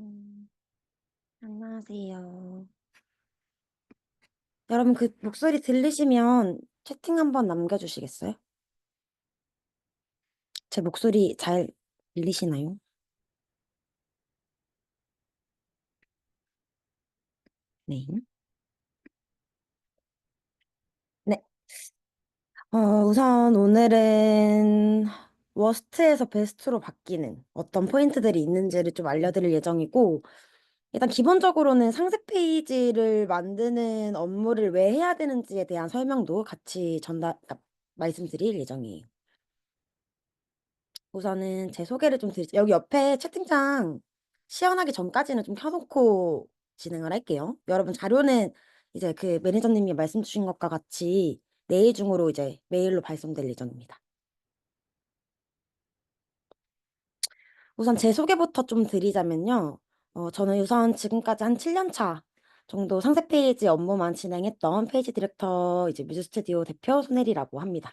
음, 안녕하세요. 여러분 그 목소리 들리시면 채팅 한번 남겨주시겠어요? 제 목소리 잘 들리시나요? 네. 네. 우선 오늘은 워스트에서 베스트로 바뀌는 어떤 포인트들이 있는지를 좀 알려드릴 예정이고, 일단 기본적으로는 상세 페이지를 만드는 업무를 왜 해야 되는지에 대한 설명도 같이 그러니까 말씀드릴 예정이에요. 우선은 제 소개를 좀 드리죠. 여기 옆에 채팅창 시연하기 전까지는 좀 켜놓고 진행을 할게요. 여러분 자료는 이제 그 매니저님이 말씀 주신 것과 같이 내일 중으로 이제 메일로 발송될 예정입니다. 우선 제 소개부터 좀 드리자면요. 저는 우선 지금까지 한 7년 차 정도 상세 페이지 업무만 진행했던 페이지 디렉터 이제 뮤즈 스튜디오 대표 손혜리라고 합니다.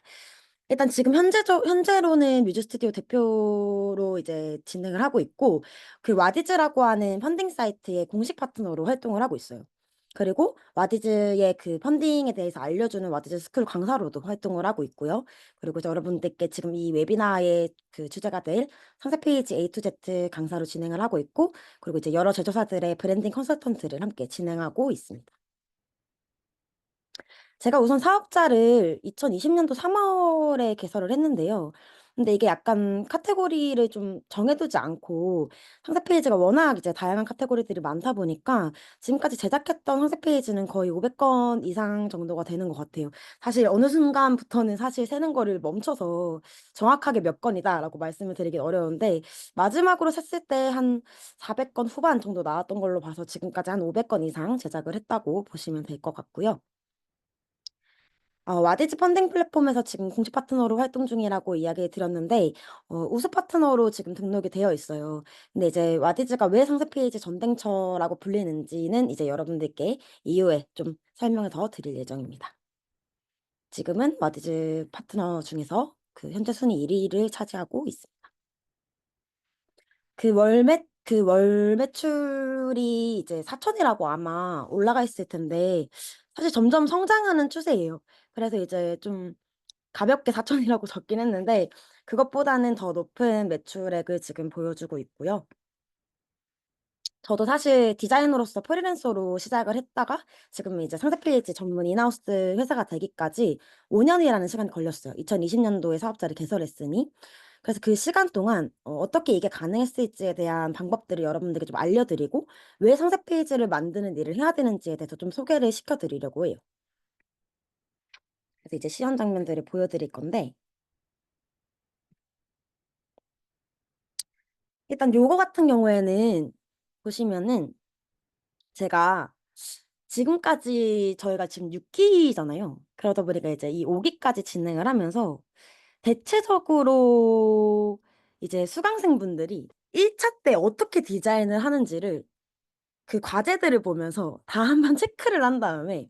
일단 지금 현재로는 뮤즈 스튜디오 대표로 이제 진행을 하고 있고, 그 와디즈라고 하는 펀딩 사이트의 공식 파트너로 활동을 하고 있어요. 그리고 와디즈의 그 펀딩에 대해서 알려주는 와디즈 스쿨 강사로도 활동을 하고 있고요. 그리고 여러분들께 지금 이 웨비나의 그 주제가 될 상세 페이지 A to Z 강사로 진행을 하고 있고, 그리고 이제 여러 제조사들의 브랜딩 컨설턴트를 함께 진행하고 있습니다. 제가 우선 사업자를 2020년도 3월에 개설을 했는데요. 근데 이게 약간 카테고리를 좀 정해두지 않고 상세 페이지가 워낙 이제 다양한 카테고리들이 많다 보니까 지금까지 제작했던 상세 페이지는 거의 500건 이상 정도가 되는 것 같아요. 사실 어느 순간부터는 사실 세는 거를 멈춰서 정확하게 몇 건이다라고 말씀을 드리긴 어려운데, 마지막으로 셌을 때 한 400건 후반 정도 나왔던 걸로 봐서 지금까지 한 500건 이상 제작을 했다고 보시면 될 것 같고요. 와디즈 펀딩 플랫폼에서 지금 공식 파트너로 활동 중이라고 이야기 드렸는데, 우수 파트너로 지금 등록이 되어 있어요. 근데 이제 와디즈가 왜 상세 페이지 전댕처라고 불리는지는 이제 여러분들께 이후에 좀 설명을 더 드릴 예정입니다. 지금은 와디즈 파트너 중에서 그 현재 순위 1위를 차지하고 있습니다. 그 월 매출이 이제 4천이라고 아마 올라가 있을 텐데, 사실 점점 성장하는 추세예요. 그래서 이제 좀 가볍게 4천이라고 적긴 했는데, 그것보다는 더 높은 매출액을 지금 보여주고 있고요. 저도 사실 디자이너로서 프리랜서로 시작을 했다가 지금 이제 상세 페이지 전문 인하우스 회사가 되기까지 5년이라는 시간이 걸렸어요. 2020년도에 사업자를 개설했으니. 그래서 그 시간 동안 어떻게 이게 가능했을지에 대한 방법들을 여러분들께 좀 알려드리고, 왜 상세 페이지를 만드는 일을 해야 되는지에 대해서 좀 소개를 시켜드리려고 해요. 그래서 이제 시연 장면들을 보여드릴 건데, 일단 요거 같은 경우에는 보시면은 제가 지금까지 저희가 지금 6기잖아요. 그러다 보니까 이제 이 5기까지 진행을 하면서 대체적으로 이제 수강생분들이 1차 때 어떻게 디자인을 하는지를 그 과제들을 보면서 다 한번 체크를 한 다음에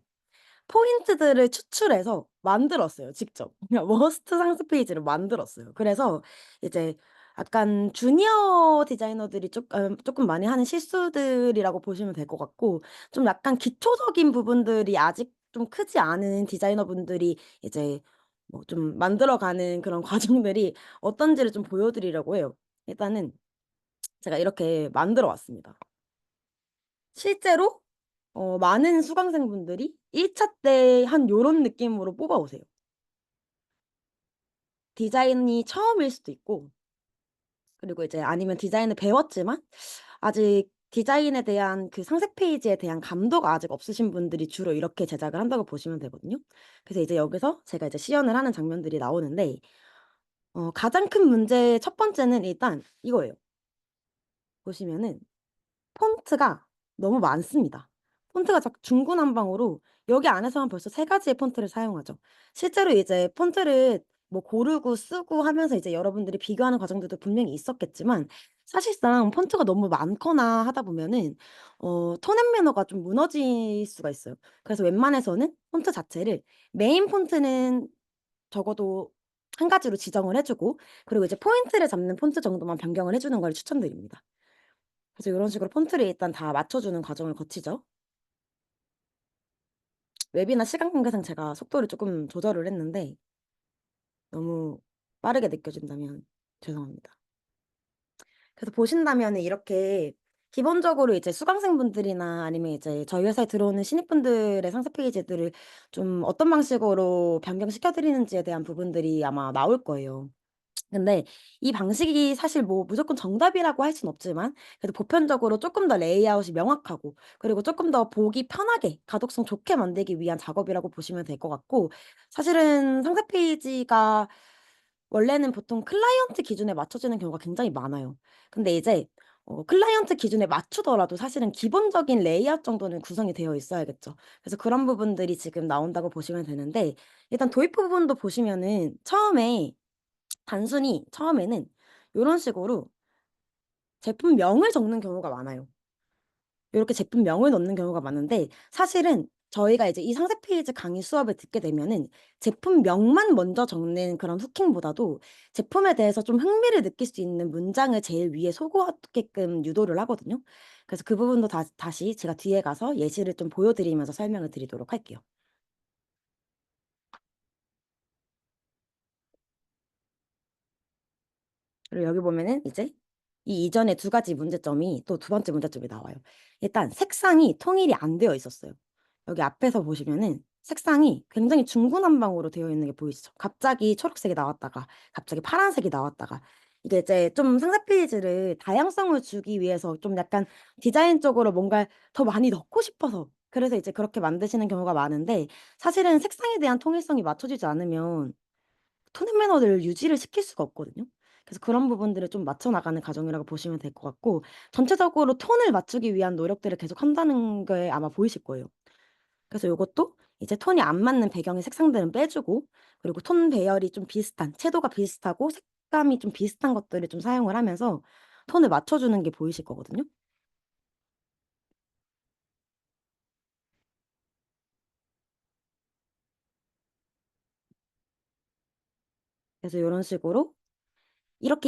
포인트들을 추출해서 만들었어요, 직접. 그냥 워스트 상세 페이지를 만들었어요. 그래서 이제 약간 주니어 디자이너들이 쪼끔 많이 하는 실수들이라고 보시면 될 것 같고, 좀 약간 기초적인 부분들이 아직 좀 크지 않은 디자이너분들이 이제 뭐 좀 만들어가는 그런 과정들이 어떤지를 좀 보여드리려고 해요. 일단은 제가 이렇게 만들어 왔습니다. 실제로 많은 수강생분들이 1차 때 한 요런 느낌으로 뽑아오세요. 디자인이 처음일 수도 있고, 그리고 이제 아니면 디자인을 배웠지만 아직 디자인에 대한 그 상세 페이지에 대한 감도가 아직 없으신 분들이 주로 이렇게 제작을 한다고 보시면 되거든요. 그래서 이제 여기서 제가 이제 시연을 하는 장면들이 나오는데, 가장 큰 문제 첫 번째는 일단 이거예요. 보시면은 폰트가 너무 많습니다. 폰트가 중구난방으로 여기 안에서만 벌써 3가지의 폰트를 사용하죠. 실제로 이제 폰트를 뭐 고르고 쓰고 하면서 이제 여러분들이 비교하는 과정들도 분명히 있었겠지만, 사실상 폰트가 너무 많거나 하다 보면은 톤 앤 매너가 좀 무너질 수가 있어요. 그래서 웬만해서는 폰트 자체를 메인 폰트는 적어도 한 가지로 지정을 해 주고, 그리고 이제 포인트를 잡는 폰트 정도만 변경을 해 주는 걸 추천드립니다. 그래서 요런 식으로 폰트를 일단 다 맞춰주는 과정을 거치죠. 웹이나 시간 관계상 제가 속도를 쪼끔 조절을 했는데 너무 빠르게 느껴진다면 죄송합니다. 그래서 보신다면은 이렇게 기본적으로 이제 수강생분들이나 아니면 이제 저희 회사에 들어오는 신입분들의 상세 페이지들을 좀 어떤 방식으로 변경시켜 드리는지에 대한 부분들이 아마 나올 거예요. 근데 이 방식이 사실 뭐 무조건 정답이라고 할 수는 없지만 그래도 보편적으로 쪼끔 더 레이아웃이 명확하고 그리고 쪼끔 더 보기 편하게 가독성 좋게 만들기 위한 작업이라고 보시면 될 것 같고, 사실은 상세 페이지가 원래는 보통 클라이언트 기준에 맞춰지는 경우가 굉장히 많아요. 근데 이제 클라이언트 기준에 맞추더라도 사실은 기본적인 레이아웃 정도는 구성이 되어 있어야겠죠. 그래서 그런 부분들이 지금 나온다고 보시면 되는데, 일단 도입 부분도 보시면은 단순히 처음에는 요런 식으로 제품명을 적는 경우가 많아요. 요렇게 제품명을 넣는 경우가 많은데, 사실은 저희가 이제 이 상세 페이지 강의 수업을 듣게 되면은 제품명만 먼저 적는 그런 후킹보다도 제품에 대해서 좀 흥미를 느낄 수 있는 문장을 제일 위에 소구하게끔 유도를 하거든요. 그래서 그 부분도 다시 제가 뒤에 가서 예시를 좀 보여 드리면서 설명을 드리도록 할게요. 그리고 여기 보면은 이제 이 이전에 두 가지 문제점이 또 두 번째 문제점이 나와요. 일단 색상이 통일이 안 되어 있었어요. 여기 앞에서 보시면은 색상이 굉장히 중구난방으로 되어 있는 게 보이시죠? 갑자기 초록색이 나왔다가 갑자기 파란색이 나왔다가, 이게 이제 좀 상세 페이지를 다양성을 주기 위해서 좀 약간 디자인적으로 뭔가 더 많이 넣고 싶어서 그래서 이제 그렇게 만드시는 경우가 많은데, 사실은 색상에 대한 통일성이 맞춰지지 않으면 톤 앤 매너를 유지를 시킬 수가 없거든요. 그래서 그런 부분들을 좀 맞춰 나가는 과정이라고 보시면 될 것 같고, 전체적으로 톤을 맞추기 위한 노력들을 계속한다는 게 아마 보이실 거예요. 그래서 요것도 이제 톤이 안 맞는 배경의 색상들은 빼주고, 그리고 톤 배열이 좀 비슷한, 채도가 비슷하고 색감이 좀 비슷한 것들을 좀 사용을 하면서 톤을 맞춰주는 게 보이실 거거든요. 그래서 요런 식으로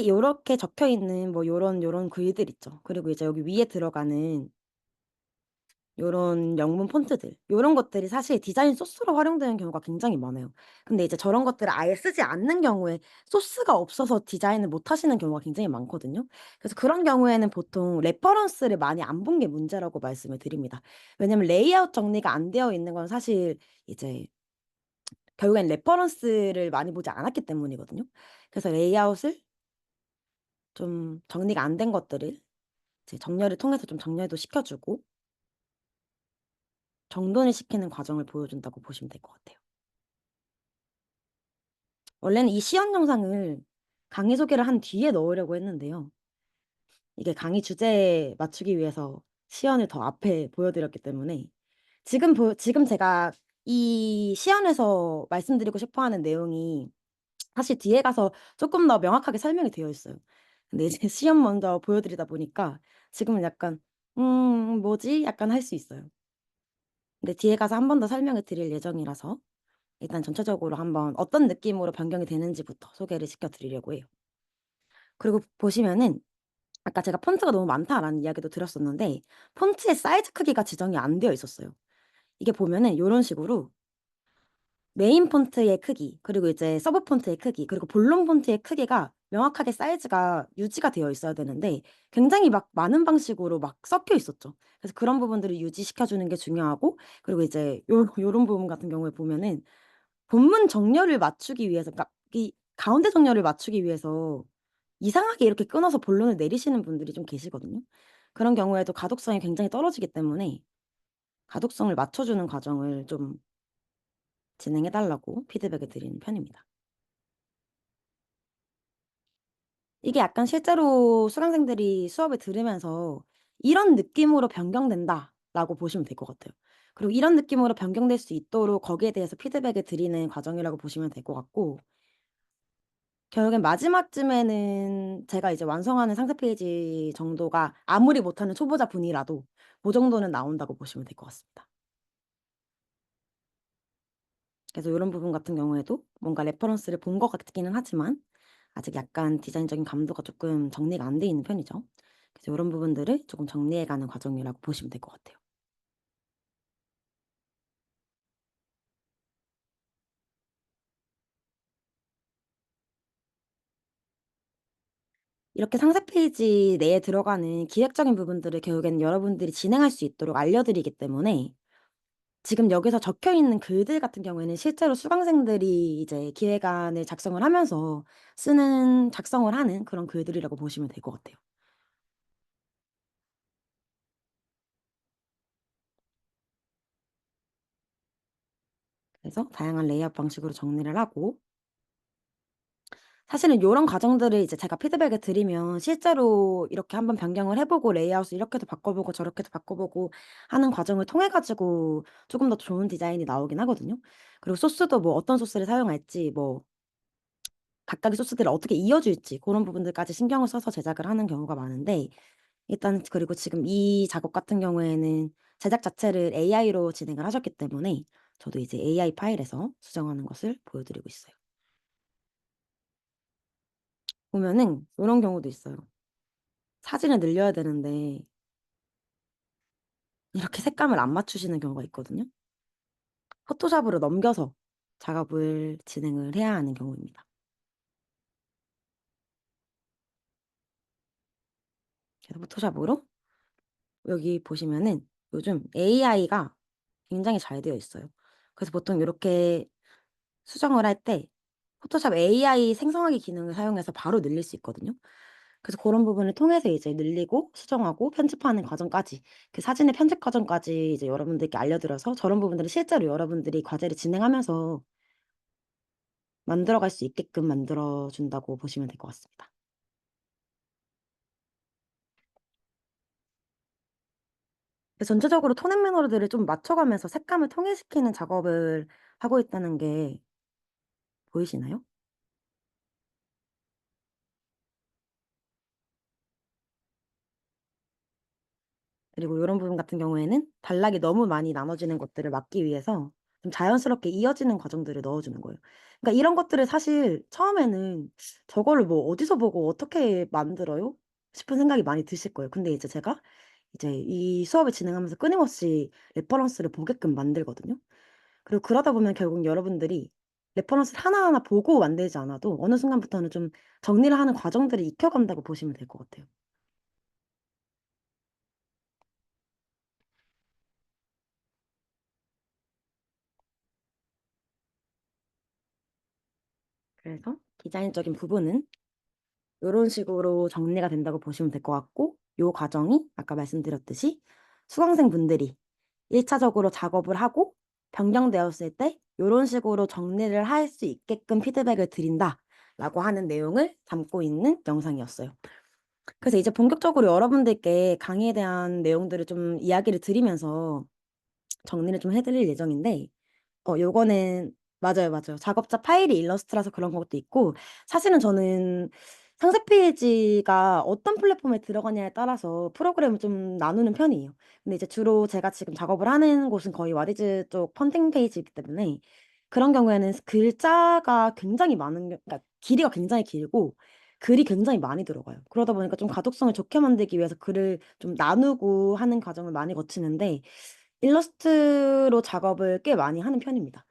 요렇게 적혀 있는 뭐 요런 글들 있죠. 그리고 이제 여기 위에 들어가는 요런 영문 폰트들, 요런 것들이 사실 디자인 소스로 활용되는 경우가 굉장히 많아요. 근데 이제 저런 것들을 아예 쓰지 않는 경우에 소스가 없어서 디자인을 못 하시는 경우가 굉장히 많거든요. 그래서 그런 경우에는 보통 레퍼런스를 많이 안 본 게 문제라고 말씀을 드립니다. 왜냐면 레이아웃 정리가 안 되어 있는 건 사실 이제 결국엔 레퍼런스를 많이 보지 않았기 때문이거든요. 그래서 레이아웃을 좀 정리가 안 된 것들을 이제 정렬을 통해서 좀 정렬도 시켜 주고 정돈을 시키는 과정을 보여준다고 보시면 될 것 같아요. 원래는 이 시연 영상을 강의 소개를 한 뒤에 넣으려고 했는데요. 이게 강의 주제에 맞추기 위해서 시연을 더 앞에 보여 드렸기 때문에 지금 제가 이 시연에서 말씀드리고 싶어 하는 내용이 사실 뒤에 가서 쪼끔 더 명확하게 설명이 되어 있어요. 근데 이제 시연 먼저 보여 드리다 보니까 지금은 약간 '뭐지?' 약간 할 수 있어요. 근데 뒤에 가서 한 번 더 설명을 드릴 예정이라서 일단 전체적으로 한번 어떤 느낌으로 변경이 되는지부터 소개를 시켜 드리려고 해요. 그리고 보시면은 아까 제가 "폰트가 너무 많다."라는 이야기도 드렸었는데, 폰트의 사이즈 크기가 지정이 안 되어 있었어요. 이게 보면은 요런 식으로 메인 폰트의 크기, 그리고 이제 서브 폰트의 크기, 그리고 본론 폰트의 크기가 명확하게 사이즈가 유지가 되어 있어야 되는데 굉장히 막 많은 방식으로 막 섞여 있었죠. 그래서 그런 부분들을 유지시켜 주는 게 중요하고, 그리고 이제 요런 부분 같은 경우에 보면은 본문 정렬을 맞추기 위해서, 그러니까 이 가운데 정렬을 맞추기 위해서 이상하게 이렇게 끊어서 본론을 내리시는 분들이 좀 계시거든요. 그런 경우에도 가독성이 굉장히 떨어지기 때문에 가독성을 맞춰주는 과정을 좀 진행해 달라고 피드백을 드리는 편입니다. 이게 약간 실제로 수강생들이 수업을 들으면서 '이런 느낌으로 변경된다.'라고 보시면 될 것 같아요. 그리고 이런 느낌으로 변경될 수 있도록 거기에 대해서 피드백을 드리는 과정이라고 보시면 될 것 같고, 결국엔 마지막쯤에는 제가 이제 완성하는 상세 페이지 정도가 아무리 못하는 초보자분이라도 고 정도는 나온다고 보시면 될 것 같습니다. 그래서 요런 부분 같은 경우에도 뭔가 레퍼런스를 본 것 같기는 하지만 아직 약간 디자인적인 감도가 쪼끔 정리가 안 돼 있는 편이죠. 그래서 요런 부분들을 조금 정리해 가는 과정이라고 보시면 될 것 같아요. 이렇게 상세 페이지 내에 들어가는 기획적인 부분들을 결국에는 여러분들이 진행할 수 있도록 알려드리기 때문에 지금 여기서 적혀 있는 글들 같은 경우에는 실제로 수강생들이 이제 기획안을 작성을 하면서 작성을 하는 그런 글들이라고 보시면 될 것 같아요. 그래서 다양한 레이아웃 방식으로 정리를 하고 사실은 요런 과정들을 이제 제가 피드백을 드리면 실제로 이렇게 한번 변경을 해 보고 레이아웃을 이렇게도 바꿔 보고 저렇게도 바꿔 보고 하는 과정을 통해 가지고 쪼금 더 좋은 디자인이 나오긴 하거든요. 그리고 소스도 뭐 어떤 소스를 사용할지 뭐 각각의 소스들을 어떻게 이어줄지 고런 부분들까지 신경을 써서 제작을 하는 경우가 많은데 일단 그리고 지금 이 작업 같은 경우에는 제작 자체를 AI로 진행을 하셨기 때문에 저도 이제 AI 파일에서 수정하는 것을 보여 드리고 있어요. 보면은 요런 경우도 있어요. 사진을 늘려야 되는데 이렇게 색감을 안 맞추시는 경우가 있거든요. 포토샵으로 넘겨서 작업을 진행을 해야 하는 경우입니다. 그래서 포토샵으로 여기 보시면은 요즘 AI가 굉장히 잘 되어 있어요. 그래서 보통 요렇게 수정을 할 때 포토샵 AI 생성하기 기능을 사용해서 바로 늘릴 수 있거든요. 그래서 고런 부분을 통해서 이제 늘리고 수정하고 편집하는 과정까지 그 사진의 편집 과정까지 이제 여러분들께 알려드려서 저런 부분들을 실제로 여러분들이 과제를 진행하면서 만들어 갈 수 있게끔 만들어 준다고 보시면 될 것 같습니다. 그 전체적으로 톤 매너들을 좀 맞춰가면서 색감을 통일시키는 작업을 하고 있다는 게 보이시나요? 그리고 요런 부분 같은 경우에는 단락이 너무 많이 나눠지는 것들을 막기 위해서 좀 자연스럽게 이어지는 과정들을 넣어 주는 거예요. 그러니까 이런 것들을 사실 처음에는 '저거를 뭐 어디서 보고 어떻게 만들어요?' 싶은 생각이 많이 드실 거예요. 근데 이제 제가 이제 이 수업을 진행하면서 끊임없이 레퍼런스를 보게끔 만들거든요. 그리고 그러다 보면 결국 여러분들이 레퍼런스를 하나하나 보고 만들지 않아도 어느 순간부터는 좀 정리를 하는 과정들을 익혀간다고 보시면 될 것 같아요. 그래서 디자인적인 부분은 요런 식으로 정리가 된다고 보시면 될 것 같고 요 과정이 아까 말씀드렸듯이 수강생분들이 1 차적으로 작업을 하고 변경되었을 때 요런 식으로 정리를 할 수 있게끔 피드백을 드린다라고 하는 내용을 담고 있는 영상이었어요. 그래서 이제 본격적으로 여러분들께 강의에 대한 내용들을 좀 이야기를 드리면서 정리를 좀 해 드릴 예정인데 요거는 맞아요, 맞아요. 작업자 파일이 일러스트라서 그런 것도 있고 사실은 저는 상세 페이지가 어떤 플랫폼에 들어가냐에 따라서 프로그램을 좀 나누는 편이에요. 근데 이제 주로 제가 지금 작업을 하는 곳은 거의 와디즈 쪽 펀딩 페이지이기 때문에 그런 경우에는 글자가 굉장히 많은 그러니까 길이가 굉장히 길고 글이 굉장히 많이 들어가요. 그러다 보니까 좀 가독성을 좋게 만들기 위해서 글을 좀 나누고 하는 과정을 많이 거치는데 일러스트로 작업을 꽤 많이 하는 편입니다.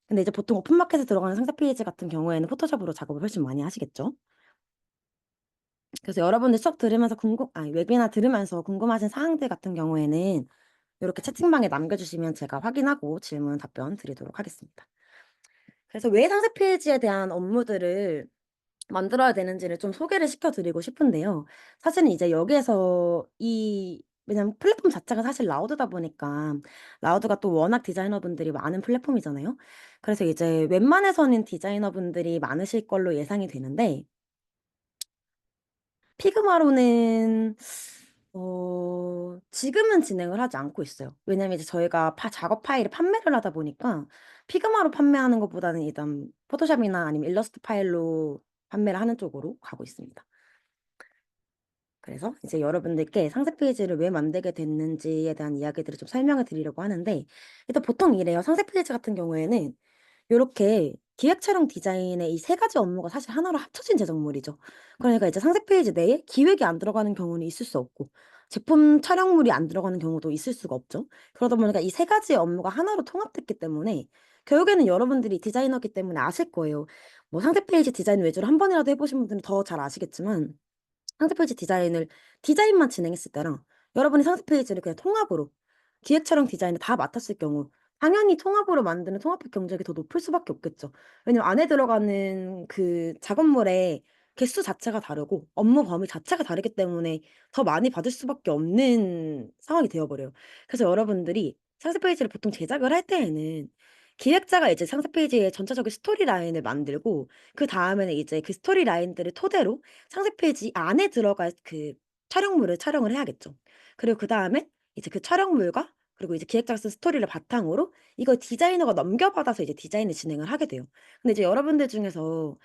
근데 이제 보통 오픈마켓에 들어가는 상세 페이지 같은 경우에는 포토샵으로 작업을 훨씬 많이 하시겠죠. 그래서 여러분들 수업 들으면서 웨비나 들으면서 궁금하신 사항들 같은 경우에는 요렇게 채팅방에 남겨 주시면 제가 확인하고 질문 답변 드리도록 하겠습니다. 그래서 왜 상세 페이지에 대한 업무들을 만들어야 되는지를 좀 소개를 시켜 드리고 싶은데요. 사실은 이제 여기에서 왜냐면 플랫폼 자체가 사실 라우드다 보니까 라우드가 또 워낙 디자이너분들이 많은 플랫폼이잖아요. 그래서 이제 웬만해서는 디자이너분들이 많으실 걸로 예상이 되는데 피그마로는 지금은 진행을 하지 않고 있어요. 왜냐면 이제 저희가 작업 파일을 판매를 하다 보니까 피그마로 판매하는 것보다는 일단 포토샵이나 아니면 일러스트 파일로 판매를 하는 쪽으로 가고 있습니다. 그래서 이제 여러분들께 상세 페이지를 왜 만들게 됐는지에 대한 이야기들을 좀 설명을 드리려고 하는데 일단 보통 이래요. 상세 페이지 같은 경우에는 요렇게 기획 촬영 디자인의 이 세 가지 업무가 사실 하나로 합쳐진 제작물이죠. 그러니까 이제 상세 페이지 내에 기획이 안 들어가는 경우는 있을 수 없고 제품 촬영물이 안 들어가는 경우도 있을 수가 없죠. 그러다 보니까 이 세 가지의 업무가 하나로 통합됐기 때문에 결국에는 여러분들이 디자이너기 때문에 아실 거예요. 뭐 상세 페이지 디자인 외주를 한 번이라도 해 보신 분들은 더 잘 아시겠지만 상세 페이지 디자인을 디자인만 진행했을 때랑 여러분이 상세 페이지를 그냥 통합으로 기획 촬영 디자인을 다 맡았을 경우 당연히 통합으로 만드는 통합적 경쟁이 더 높을 수밖에 없겠죠. 왜냐면 안에 들어가는 그 작업물의 개수 자체가 다르고 업무 범위 자체가 다르기 때문에 더 많이 받을 수밖에 없는 상황이 되어 버려요. 그래서 여러분들이 상세 페이지를 보통 제작을 할 때에는 기획자가 이제 상세 페이지의 전체적인 스토리 라인을 만들고 그다음에는 이제 그 스토리 라인들을 토대로 상세 페이지 안에 들어갈 그 촬영물을 촬영을 해야겠죠. 그리고 그다음에 이제 그 촬영물과 그리고 이제 기획자가 쓴 스토리를 바탕으로 이걸 디자이너가 넘겨받아서 이제 디자인을 진행을 하게 돼요. 근데 이제 여러분들 중에서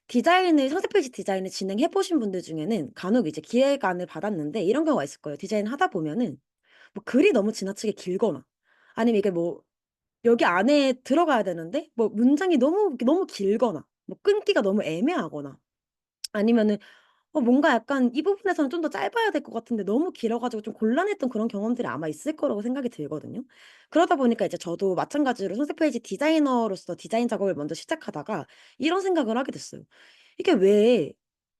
디자인을 상세 페이지 디자인을 진행해 보신 분들 중에는 간혹 이제 기획안을 받았는데 이런 경우가 있을 거예요. 디자인을 하다 보면은 뭐 글이 너무 지나치게 길거나 아니면 이게 뭐 여기 안에 들어가야 되는데 뭐 문장이 너무 길거나 뭐 끊기가 너무 애매하거나 아니면은 뭔가 약간 이 부분에서는 좀 더 짧아야 될 것 같은데 너무 길어 가지고 좀 곤란했던 그런 경험들이 아마 있을 거라고 생각이 들거든요. 그러다 보니까 이제 저도 마찬가지로 선색 페이지 디자이너로서 디자인 작업을 먼저 시작하다가 이런 생각을 하게 됐어요. 이게 왜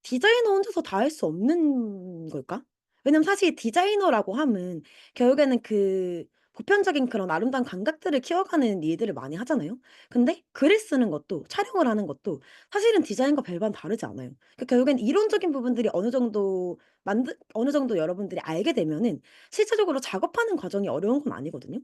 디자이너 혼자서 다 할 수 없는 걸까? 왜냐면 사실 디자이너라고 함은 결국에는 그 보편적인 그런 아름다운 감각들을 키워가는 일들을 많이 하잖아요. 근데 글을 쓰는 것도 촬영을 하는 것도 사실은 디자인과 별반 다르지 않아요. 결국엔 이론적인 부분들이 어느 정도 여러분들이 알게 되면은 실제적으로 작업하는 과정이 어려운 건 아니거든요.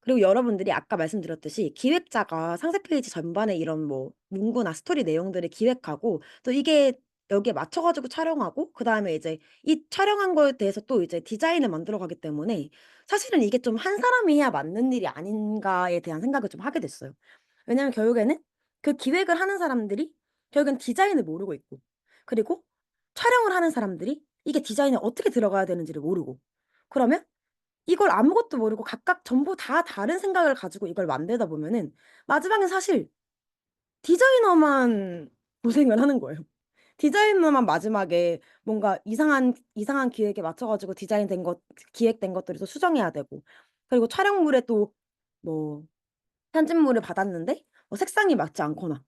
그리고 여러분들이 아까 말씀드렸듯이 기획자가 상세 페이지 전반에 이런 뭐 문구나 스토리 내용들을 기획하고 또 이게 여기에 맞춰 가지고 촬영하고 그다음에 이제 이 촬영한 거에 대해서 또 이제 디자인을 만들어 가기 때문에 사실은 이게 좀 '한 사람이 해야 맞는 일이 아닌가.'에 대한 생각을 좀 하게 됐어요. 왜냐하면 결국에는 그 기획을 하는 사람들이 결국엔 디자인을 모르고 있고 그리고 촬영을 하는 사람들이 이게 디자인에 어떻게 들어가야 되는지를 모르고 그러면 이걸 아무것도 모르고 각각 전부 다 다른 생각을 가지고 이걸 만들다 보면은 마지막엔 사실 디자이너만 고생을 하는 거예요. 디자이너만 마지막에 뭔가 이상한 기획에 맞춰 가지고 디자인된 것 기획된 것들을 또 수정해야 되고 그리고 촬영물에 또 뭐 편집물을 받았는데 색상이 맞지 않거나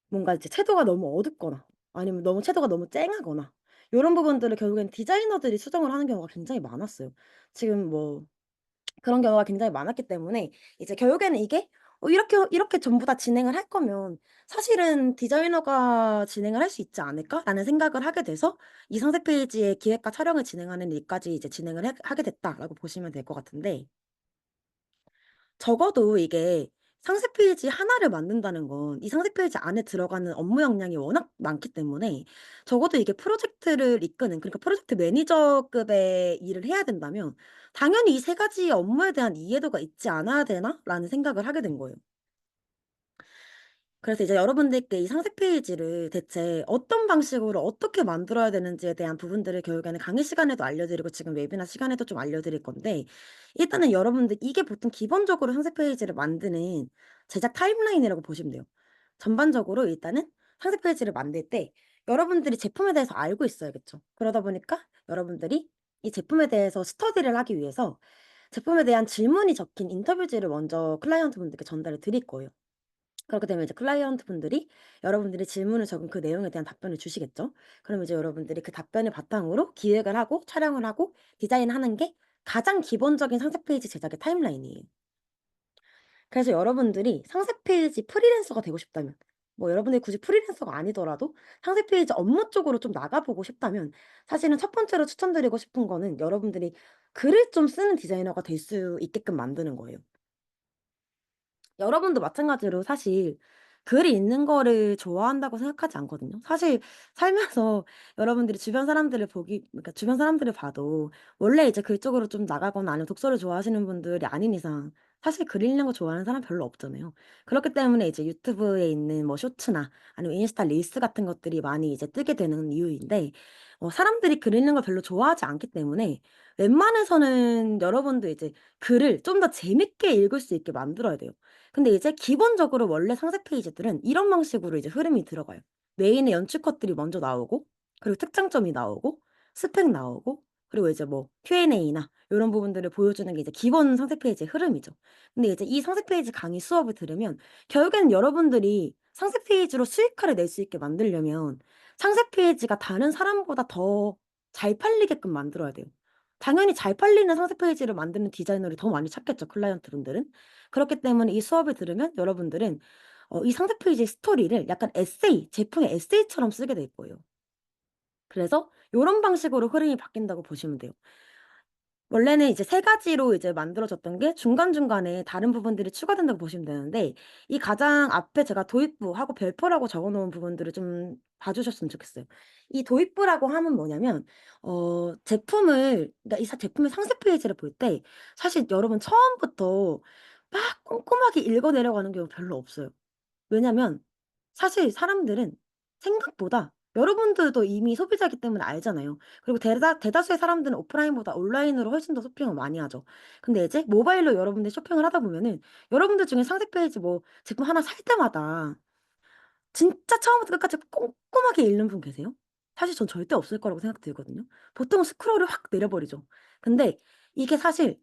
뭔가 이제 채도가 너무 어둡거나 아니면 너무 채도가 너무 쨍하거나 요런 부분들을 결국엔 디자이너들이 수정을 하는 경우가 굉장히 많았어요. 지금 뭐 그런 경우가 굉장히 많았기 때문에 이제 결국에는 이게 이렇게 전부 다 진행을 할 거면 사실은 '디자이너가 진행을 할 수 있지 않을까?'라는 생각을 하게 돼서 이 상세 페이지의 기획과 촬영을 진행하는 일까지 이제 진행을 해 하게 됐다라고 보시면 될 것 같은데 적어도 이게 상세 페이지 하나를 만든다는 건 이 상세 페이지 안에 들어가는 업무 역량이 워낙 많기 때문에 적어도 이게 프로젝트를 이끄는 그러니까 프로젝트 매니저급의 일을 해야 된다면 '당연히 이 세 가지 업무에 대한 이해도가 있지 않아야 되나?'라는 생각을 하게 된 거예요. 그래서 이제 여러분들께 이 상세 페이지를 대체 어떤 방식으로 어떻게 만들어야 되는지에 대한 부분들을 결국에는 강의 시간에도 알려드리고 지금 웨비나 시간에도 좀 알려드릴 건데 일단은 여러분들 이게 보통 기본적으로 상세 페이지를 만드는 제작 타임라인이라고 보시면 돼요. 전반적으로 일단은 상세 페이지를 만들 때 여러분들이 제품에 대해서 알고 있어야겠죠. 그러다 보니까 여러분들이 이 제품에 대해서 스터디를 하기 위해서 제품에 대한 질문이 적힌 인터뷰지를 먼저 클라이언트 분들께 전달을 드릴 거예요. 그렇게 되면 이제 클라이언트 분들이 여러분들이 질문을 적은 그 내용에 대한 답변을 주시겠죠. 그럼 이제 여러분들이 그 답변을 바탕으로 기획을 하고 촬영을 하고 디자인하는 게 가장 기본적인 상세 페이지 제작의 타임라인이에요. 그래서 여러분들이 상세 페이지 프리랜서가 되고 싶다면 뭐 여러분들이 굳이 프리랜서가 아니더라도 상세 페이지 업무 쪽으로 좀 나가보고 싶다면 사실은 첫 번째로 추천드리고 싶은 거는 여러분들이 글을 좀 쓰는 디자이너가 될 수 있게끔 만드는 거예요. 여러분도 마찬가지로 사실 글이 있는 거를 좋아한다고 생각하지 않거든요. 사실 살면서 여러분들이 주변 사람들을 보기 그러니까 주변 사람들을 봐도 원래 이제 글 쪽으로 좀 나가거나 아니면 독서를 좋아하시는 분들이 아닌 이상 사실 글 읽는 거 좋아하는 사람 별로 없잖아요. 그렇기 때문에 이제 유튜브에 있는 뭐 쇼츠나 아니면 인스타 릴스 같은 것들이 많이 이제 뜨게 되는 이유인데 사람들이 글 읽는 걸 별로 좋아하지 않기 때문에 웬만해서는 여러분도 이제 글을 좀 더 재밌게 읽을 수 있게 만들어야 돼요. 근데 이제 기본적으로 원래 상세 페이지들은 이런 방식으로 이제 흐름이 들어가요. 메인의 연출 컷들이 먼저 나오고, 그리고 특장점이 나오고, 스펙 나오고, 그리고 이제 뭐 Q&A나 요런 부분들을 보여주는 게 이제 기본 상세 페이지의 흐름이죠. 근데 이제 이 상세 페이지 강의 수업을 들으면 결국에는 여러분들이 상세 페이지로 수익화를 낼 수 있게 만들려면 상세 페이지가 다른 사람보다 더 잘 팔리게끔 만들어야 돼요. 당연히 잘 팔리는 상세 페이지를 만드는 디자이너를 더 많이 찾겠죠, 클라이언트 분들은. 그렇기 때문에 이 수업을 들으면 여러분들은 이 상세 페이지의 스토리를 약간 에세이, 제품의 에세이처럼 쓰게 될 거예요. 그래서 요런 방식으로 흐름이 바뀐다고 보시면 돼요. 원래는 이제 세 가지로 이제 만들어졌던 게 중간중간에 다른 부분들이 추가된다고 보시면 되는데, 이 가장 앞에 제가 도입부하고 별표라고 적어 놓은 부분들을 좀 봐 주셨으면 좋겠어요. 이 도입부라고 함은 뭐냐면 제품을, 그러니까 이 제품의 상세 페이지를 볼 때 사실 여러분 처음부터 막 꼼꼼하게 읽어 내려가는 경우 별로 없어요. 왜냐면 사실 사람들은 생각보다, 여러분들도 이미 소비자이기 때문에 알잖아요. 그리고 대다수의 사람들은 오프라인보다 온라인으로 훨씬 더 쇼핑을 많이 하죠. 근데 이제 모바일로 여러분들이 쇼핑을 하다 보면은 여러분들 중에 상세 페이지 뭐 제품 하나 살 때마다 진짜 처음부터 끝까지 꼼꼼하게 읽는 분 계세요? 사실 전 절대 없을 거라고 생각 들거든요. 보통은 스크롤을 확 내려버리죠. 근데 이게 사실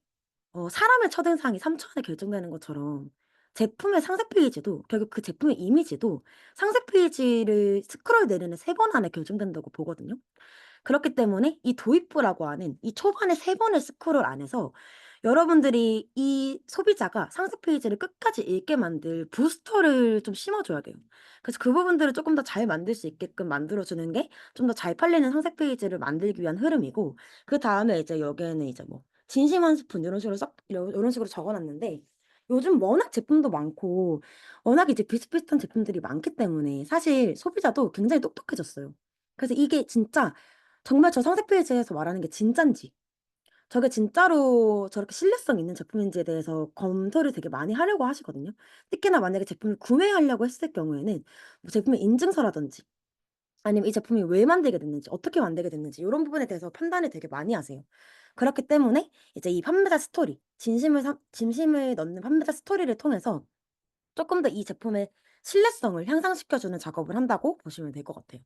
사람의 첫인상이 3초 안에 결정되는 것처럼 제품의 상세 페이지도, 결국 그 제품의 이미지도 상세 페이지를 스크롤 내리는 3번 안에 결정된다고 보거든요. 그렇기 때문에 이 도입부라고 하는 이 초반에 3 번의 스크롤 안에서 여러분들이 이 소비자가 상세 페이지를 끝까지 읽게 만들 부스터를 좀 심어 줘야 돼요. 그래서 그 부분들을 쪼끔 더 잘 만들 수 있게끔 만들어 주는 게 좀 더 잘 팔리는 상세 페이지를 만들기 위한 흐름이고, 그다음에 이제 여기에는 이제 뭐 진심 한 스푼 요런 식으로 요런 식으로 적어 놨는데, 요즘 워낙 제품도 많고 워낙 이제 비슷비슷한 제품들이 많기 때문에 사실 소비자도 굉장히 똑똑해졌어요. 그래서 이게 진짜 정말 저 상세 페이지에서 말하는 게 진짠지, 저게 진짜로 저렇게 신뢰성 있는 제품인지에 대해서 검토를 되게 많이 하려고 하시거든요. 특히나 만약에 제품을 구매하려고 했을 경우에는 뭐 제품의 인증서라든지, 아니면 이 제품이 왜 만들게 됐는지, 어떻게 만들게 됐는지 요런 부분에 대해서 판단을 되게 많이 하세요. 그렇기 때문에 이제 이 판매자 스토리, 진심을 넣는 판매자 스토리를 통해서 쪼끔 더 이 제품의 신뢰성을 향상시켜 주는 작업을 한다고 보시면 될 것 같아요.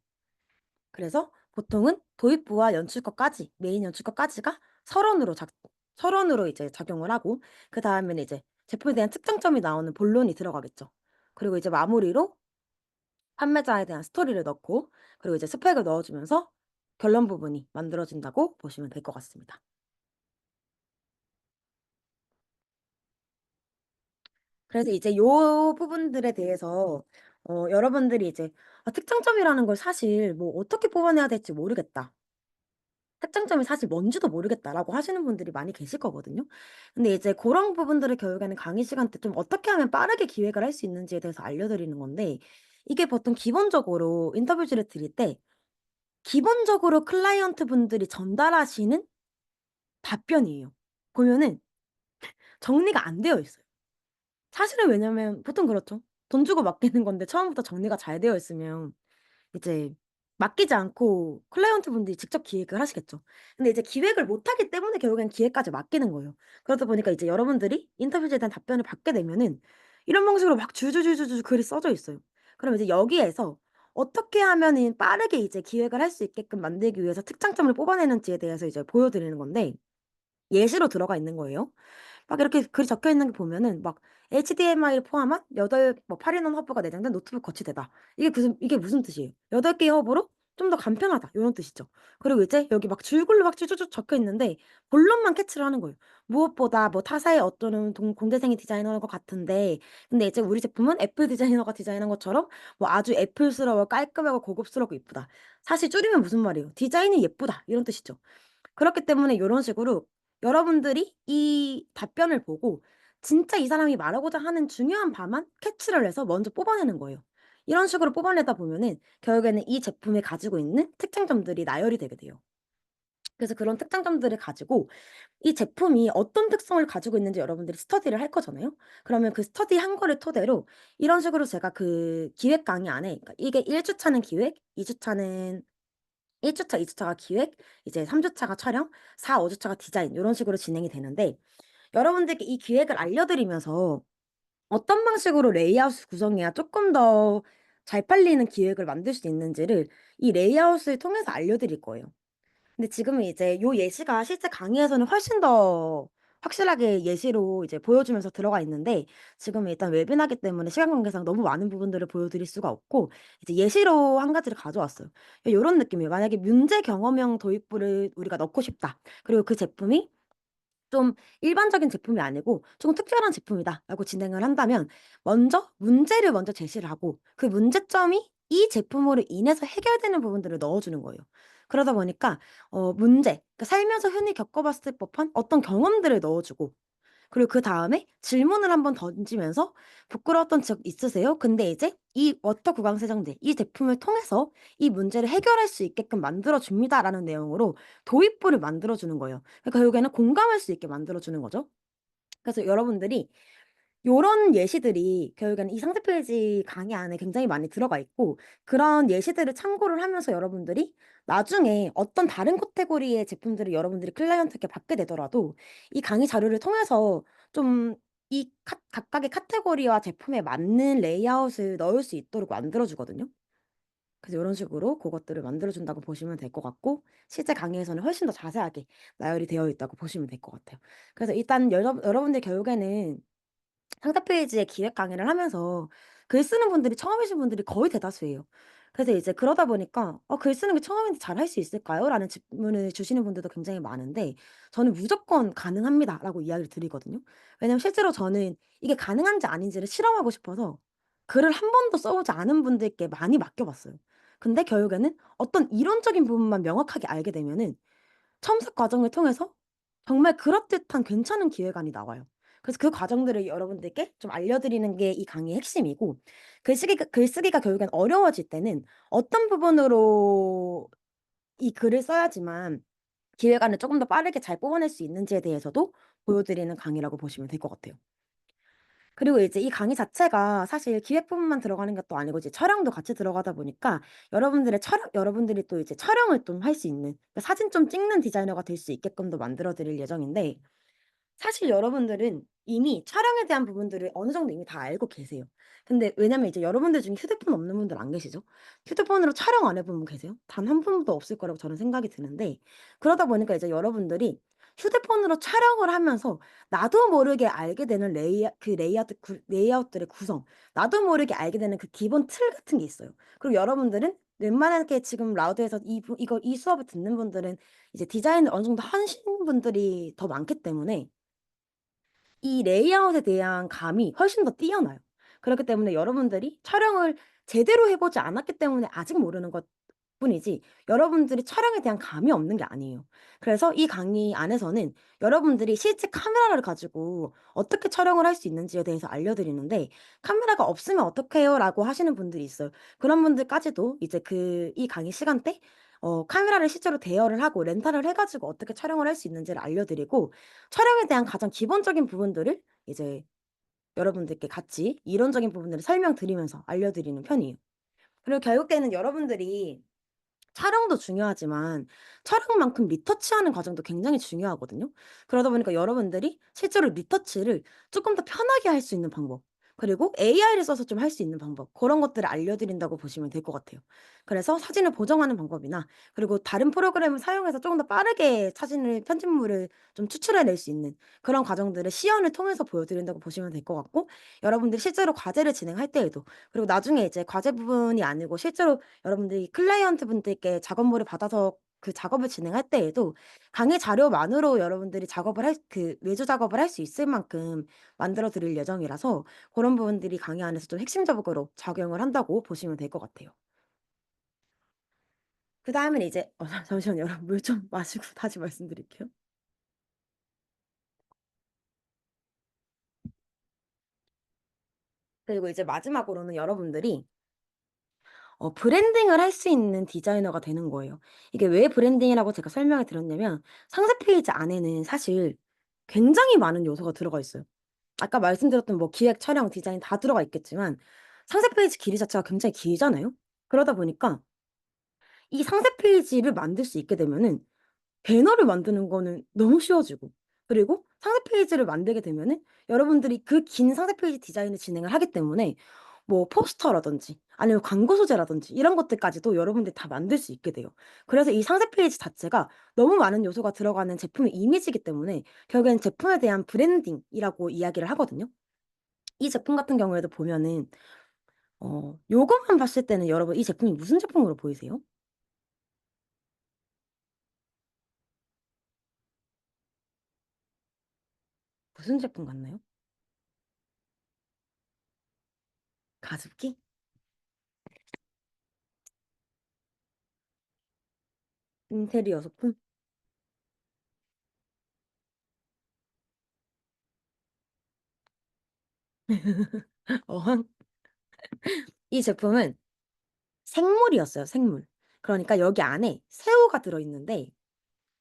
그래서 보통은 도입부와 연출과까지, 메인 연출과까지가 서론으로 이제 작용을 하고, 그다음에는 이제 제품에 대한 특장점이 나오는 본론이 들어가겠죠. 그리고 이제 마무리로 판매자에 대한 스토리를 넣고, 그리고 이제 스펙을 넣어 주면서 결론 부분이 만들어진다고 보시면 될 것 같습니다. 그래서 이제 요 부분들에 대해서 여러분들이 이제 '아 특장점이라는 걸 사실 뭐 어떻게 뽑아내야 될지 모르겠다. 특장점이 사실 뭔지도 모르겠다.'라고 하시는 분들이 많이 계실 거거든요. 근데 이제 고런 부분들을 결국에는 강의 시간 때 좀 어떻게 하면 빠르게 기획을 할 수 있는지에 대해서 알려 드리는 건데, 이게 보통 기본적으로 인터뷰지를 드릴 때 기본적으로 클라이언트 분들이 전달하시는 답변이에요. 보면은 정리가 안 되어 있어요. 사실은 왜냐면 보통 그렇죠. 돈 주고 맡기는 건데 처음부터 정리가 잘 되어 있으면 이제 맡기지 않고 클라이언트 분들이 직접 기획을 하시겠죠. 근데 이제 기획을 못 하기 때문에 결국엔 기획까지 맡기는 거예요. 그러다 보니까 이제 여러분들이 인터뷰지에 대한 답변을 받게 되면은 이런 방식으로 막 줄줄줄줄줄 글이 써져 있어요. 그럼 이제 여기에서 어떻게 하면은 빠르게 이제 기획을 할 수 있게끔 만들기 위해서 특장점을 뽑아내는지에 대해서 이제 보여 드리는 건데, 예시로 들어가 있는 거예요. 막 이렇게 글이 적혀 있는 거 보면은 막 HDMI를 포함한 8 뭐 8 인원 허브가 내장된 노트북 거치대다. 이게 무슨 뜻이에요? 8 개의 허브로 좀 더 간편하다 요런 뜻이죠. 그리고 이제 여기 막 줄글로 막 쭉쭉쭉 적혀 있는데 본론만 캐치를 하는 거예요. 무엇보다 뭐 타사의 어떤 공대생이 디자인한 것 같은데, 근데 이제 우리 제품은 애플 디자이너가 디자인한 것처럼 뭐 아주 애플스러워 깔끔하고 고급스럽고 이쁘다. 사실 줄이면 무슨 말이에요? 디자인이 예쁘다 이런 뜻이죠. 그렇기 때문에 요런 식으로 여러분들이 이 답변을 보고 진짜 이 사람이 말하고자 하는 중요한 바만 캐치를 해서 먼저 뽑아내는 거예요. 이런 식으로 뽑아내다 보면은 결국에는 이 제품이 가지고 있는 특장점들이 나열이 되게 돼요. 그래서 그런 특장점들을 가지고 이 제품이 어떤 특성을 가지고 있는지 여러분들이 스터디를 할 거잖아요. 그러면 그 스터디한 거를 토대로 이런 식으로 제가 그 기획 강의 안에, 그러니까 이게 1 주차는 기획, 2 주차는 1주차, 2주차가 기획, 이제 3주차가 촬영, 4, 5주차가 디자인 요런 식으로 진행이 되는데 여러분들께 이 기획을 알려드리면서 어떤 방식으로 레이아웃을 구성해야 조금 더 잘 팔리는 기획을 만들 수 있는지를 이 레이아웃을 통해서 알려드릴 거예요. 근데 지금은 이제 요 예시가 실제 강의에서는 훨씬 더 확실하게 예시로 이제 보여주면서 들어가 있는데 지금은 일단 웨비나기 때문에 시간 관계상 너무 많은 부분들을 보여드릴 수가 없고 이제 예시로 한 가지를 가져왔어요. 요런 느낌이에요. 만약에 문제 경험형 도입부를 우리가 넣고 싶다. 그리고 그 제품이 좀 일반적인 제품이 아니고 조금 특별한 제품이다라고 진행을 한다면 먼저 문제를 먼저 제시를 하고 그 문제점이 이 제품으로 인해서 해결되는 부분들을 넣어 주는 거예요. 그러다 보니까 문제 그러니까 살면서 흔히 겪어 봤을 법한 어떤 경험들을 넣어 주고 그리고 그다음에 질문을 한번 던지면서 "부끄러웠던 적 있으세요? 근데 이제 이 워터 구강 세정제 이 제품을 통해서 이 문제를 해결할 수 있게끔 만들어 줍니다."라는 내용으로 도입부를 만들어 주는 거예요. 그러니까 결국에는 공감할 수 있게 만들어 주는 거죠. 그래서 여러분들이 요런 예시들이 결국에는 이 상세 페이지 강의 안에 굉장히 많이 들어가 있고 그런 예시들을 참고를 하면서 여러분들이 나중에 어떤 다른 카테고리의 제품들을 여러분들이 클라이언트께 받게 되더라도 이 강의 자료를 통해서 좀 이 각각의 카테고리와 제품에 맞는 레이아웃을 넣을 수 있도록 만들어 주거든요. 그래서 요런 식으로 고것들을 만들어 준다고 보시면 될 것 같고 실제 강의에서는 훨씬 더 자세하게 나열이 되어 있다고 보시면 될 것 같아요. 그래서 일단 여러분들 결국에는 상세 페이지에 기획 강의를 하면서 글 쓰는 분들이 처음이신 분들이 거의 대다수예요. 그래서 이제 그러다 보니까 글 쓰는 게 처음인데 잘할 수 있을까요?" 라는 질문을 주시는 분들도 굉장히 많은데 저는 "무조건 가능합니다."라고 이야기를 드리거든요. 왜냐면 실제로 저는 이게 가능한지 아닌지를 실험하고 싶어서 글을 한 번도 써 보지 않은 분들께 많이 맡겨 봤어요. 근데 결국에는 어떤 이론적인 부분만 명확하게 알게 되면은 첨삭 과정을 통해서 정말 그럴듯한 괜찮은 기획안이 나와요. 그래서 그 과정들을 여러분들께 좀 알려드리는 게 이 강의의 핵심이고 글쓰기가 결국엔 어려워질 때는 어떤 부분으로 이 글을 써야지만 기획안을 쪼금 더 빠르게 잘 뽑아낼 수 있는지에 대해서도 보여드리는 강의라고 보시면 될 것 같아요. 그리고 이제 이 강의 자체가 사실 기획 부분만 들어가는 것도 아니고 이제 촬영도 같이 들어가다 보니까 여러분들이 또 이제 촬영을 좀 할 수 있는 그러니까 사진 좀 찍는 디자이너가 될 수 있게끔도 만들어 드릴 예정인데 사실 여러분들은 이미 촬영에 대한 부분들을 어느 정도 이미 다 알고 계세요. 근데 왜냐면 이제 여러분들 중에 휴대폰 없는 분들 안 계시죠? 휴대폰으로 촬영 안 해본 분 계세요? 단 한 분도 없을 거라고 저는 생각이 드는데 그러다 보니까 이제 여러분들이 휴대폰으로 촬영을 하면서 나도 모르게 알게 되는 레이아웃들의 구성, 나도 모르게 알게 되는 그 기본 틀 같은 게 있어요. 그리고 여러분들은 웬만하게 지금 라우드에서 이 수업을 듣는 분들은 이제 디자인을 어느 정도 하신 분들이 더 많기 때문에 이 레이아웃에 대한 감이 훨씬 더 뛰어나요. 그렇기 때문에 여러분들이 촬영을 제대로 해 보지 않았기 때문에 아직 모르는 것뿐이지 여러분들이 촬영에 대한 감이 없는 게 아니에요. 그래서 이 강의 안에서는 여러분들이 실제 카메라를 가지고 어떻게 촬영을 할 수 있는지에 대해서 알려드리는데 "카메라가 없으면 어떡해요?"라고 하시는 분들이 있어요. 그런 분들까지도 이제 이 강의 시간 때 카메라를 실제로 대여를 하고 렌탈을 해 가지고 어떻게 촬영을 할 수 있는지를 알려드리고 촬영에 대한 가장 기본적인 부분들을 이제 여러분들께 같이 이론적인 부분들을 설명드리면서 알려드리는 편이에요. 그리고 결국에는 여러분들이 촬영도 중요하지만 촬영만큼 리터치하는 과정도 굉장히 중요하거든요. 그러다 보니까 여러분들이 실제로 리터치를 쪼끔 더 편하게 할 수 있는 방법 그리고 AI를 써서 좀 할 수 있는 방법 고런 것들을 알려드린다고 보시면 될 것 같아요. 그래서 사진을 보정하는 방법이나 그리고 다른 프로그램을 사용해서 쪼금 더 빠르게 사진을 편집물을 좀 추출해 낼 수 있는 그런 과정들을 시연을 통해서 보여드린다고 보시면 될 것 같고 여러분들이 실제로 과제를 진행할 때에도 그리고 나중에 이제 과제 부분이 아니고 실제로 여러분들이 클라이언트 분들께 작업물을 받아서 그 작업을 진행할 때에도 강의 자료만으로 여러분들이 외주 작업을 할 수 있을 만큼 만들어 드릴 예정이라서 고런 부분들이 강의 안에서 좀 핵심적으로 작용을 한다고 보시면 될 것 같아요. 그다음에는 이제 잠시만요. 여러분 물 좀 마시고 다시 말씀드릴게요. 그리고 이제 마지막으로는 여러분들이 브랜딩을 할 수 있는 디자이너가 되는 거예요. 이게 왜 브랜딩이라고 제가 설명을 드렸냐면 상세 페이지 안에는 사실 굉장히 많은 요소가 들어가 있어요. 아까 말씀드렸던 뭐 기획, 촬영, 디자인 다 들어가 있겠지만 상세 페이지 길이 자체가 굉장히 길잖아요. 그러다 보니까 이 상세 페이지를 만들 수 있게 되면은 배너를 만드는 거는 너무 쉬워지고, 그리고 상세 페이지를 만들게 되면은 여러분들이 그 긴 상세 페이지 디자인을 진행을 하기 때문에 뭐 포스터라든지 아니면 광고 소재라든지 이런 것들까지도 여러분들이 다 만들 수 있게 돼요. 그래서 이 상세 페이지 자체가 너무 많은 요소가 들어가는 제품의 이미지이기 때문에 결국엔 제품에 대한 브랜딩이라고 이야기를 하거든요. 이 제품 같은 경우에도 보면은 요것만 봤을 때는 여러분 이 제품이 무슨 제품으로 보이세요? 무슨 제품 같나요? 가습기? 인테리어 소품? 어항? 이 제품은 생물이었어요, 생물. 그러니까 여기 안에 새우가 들어있는데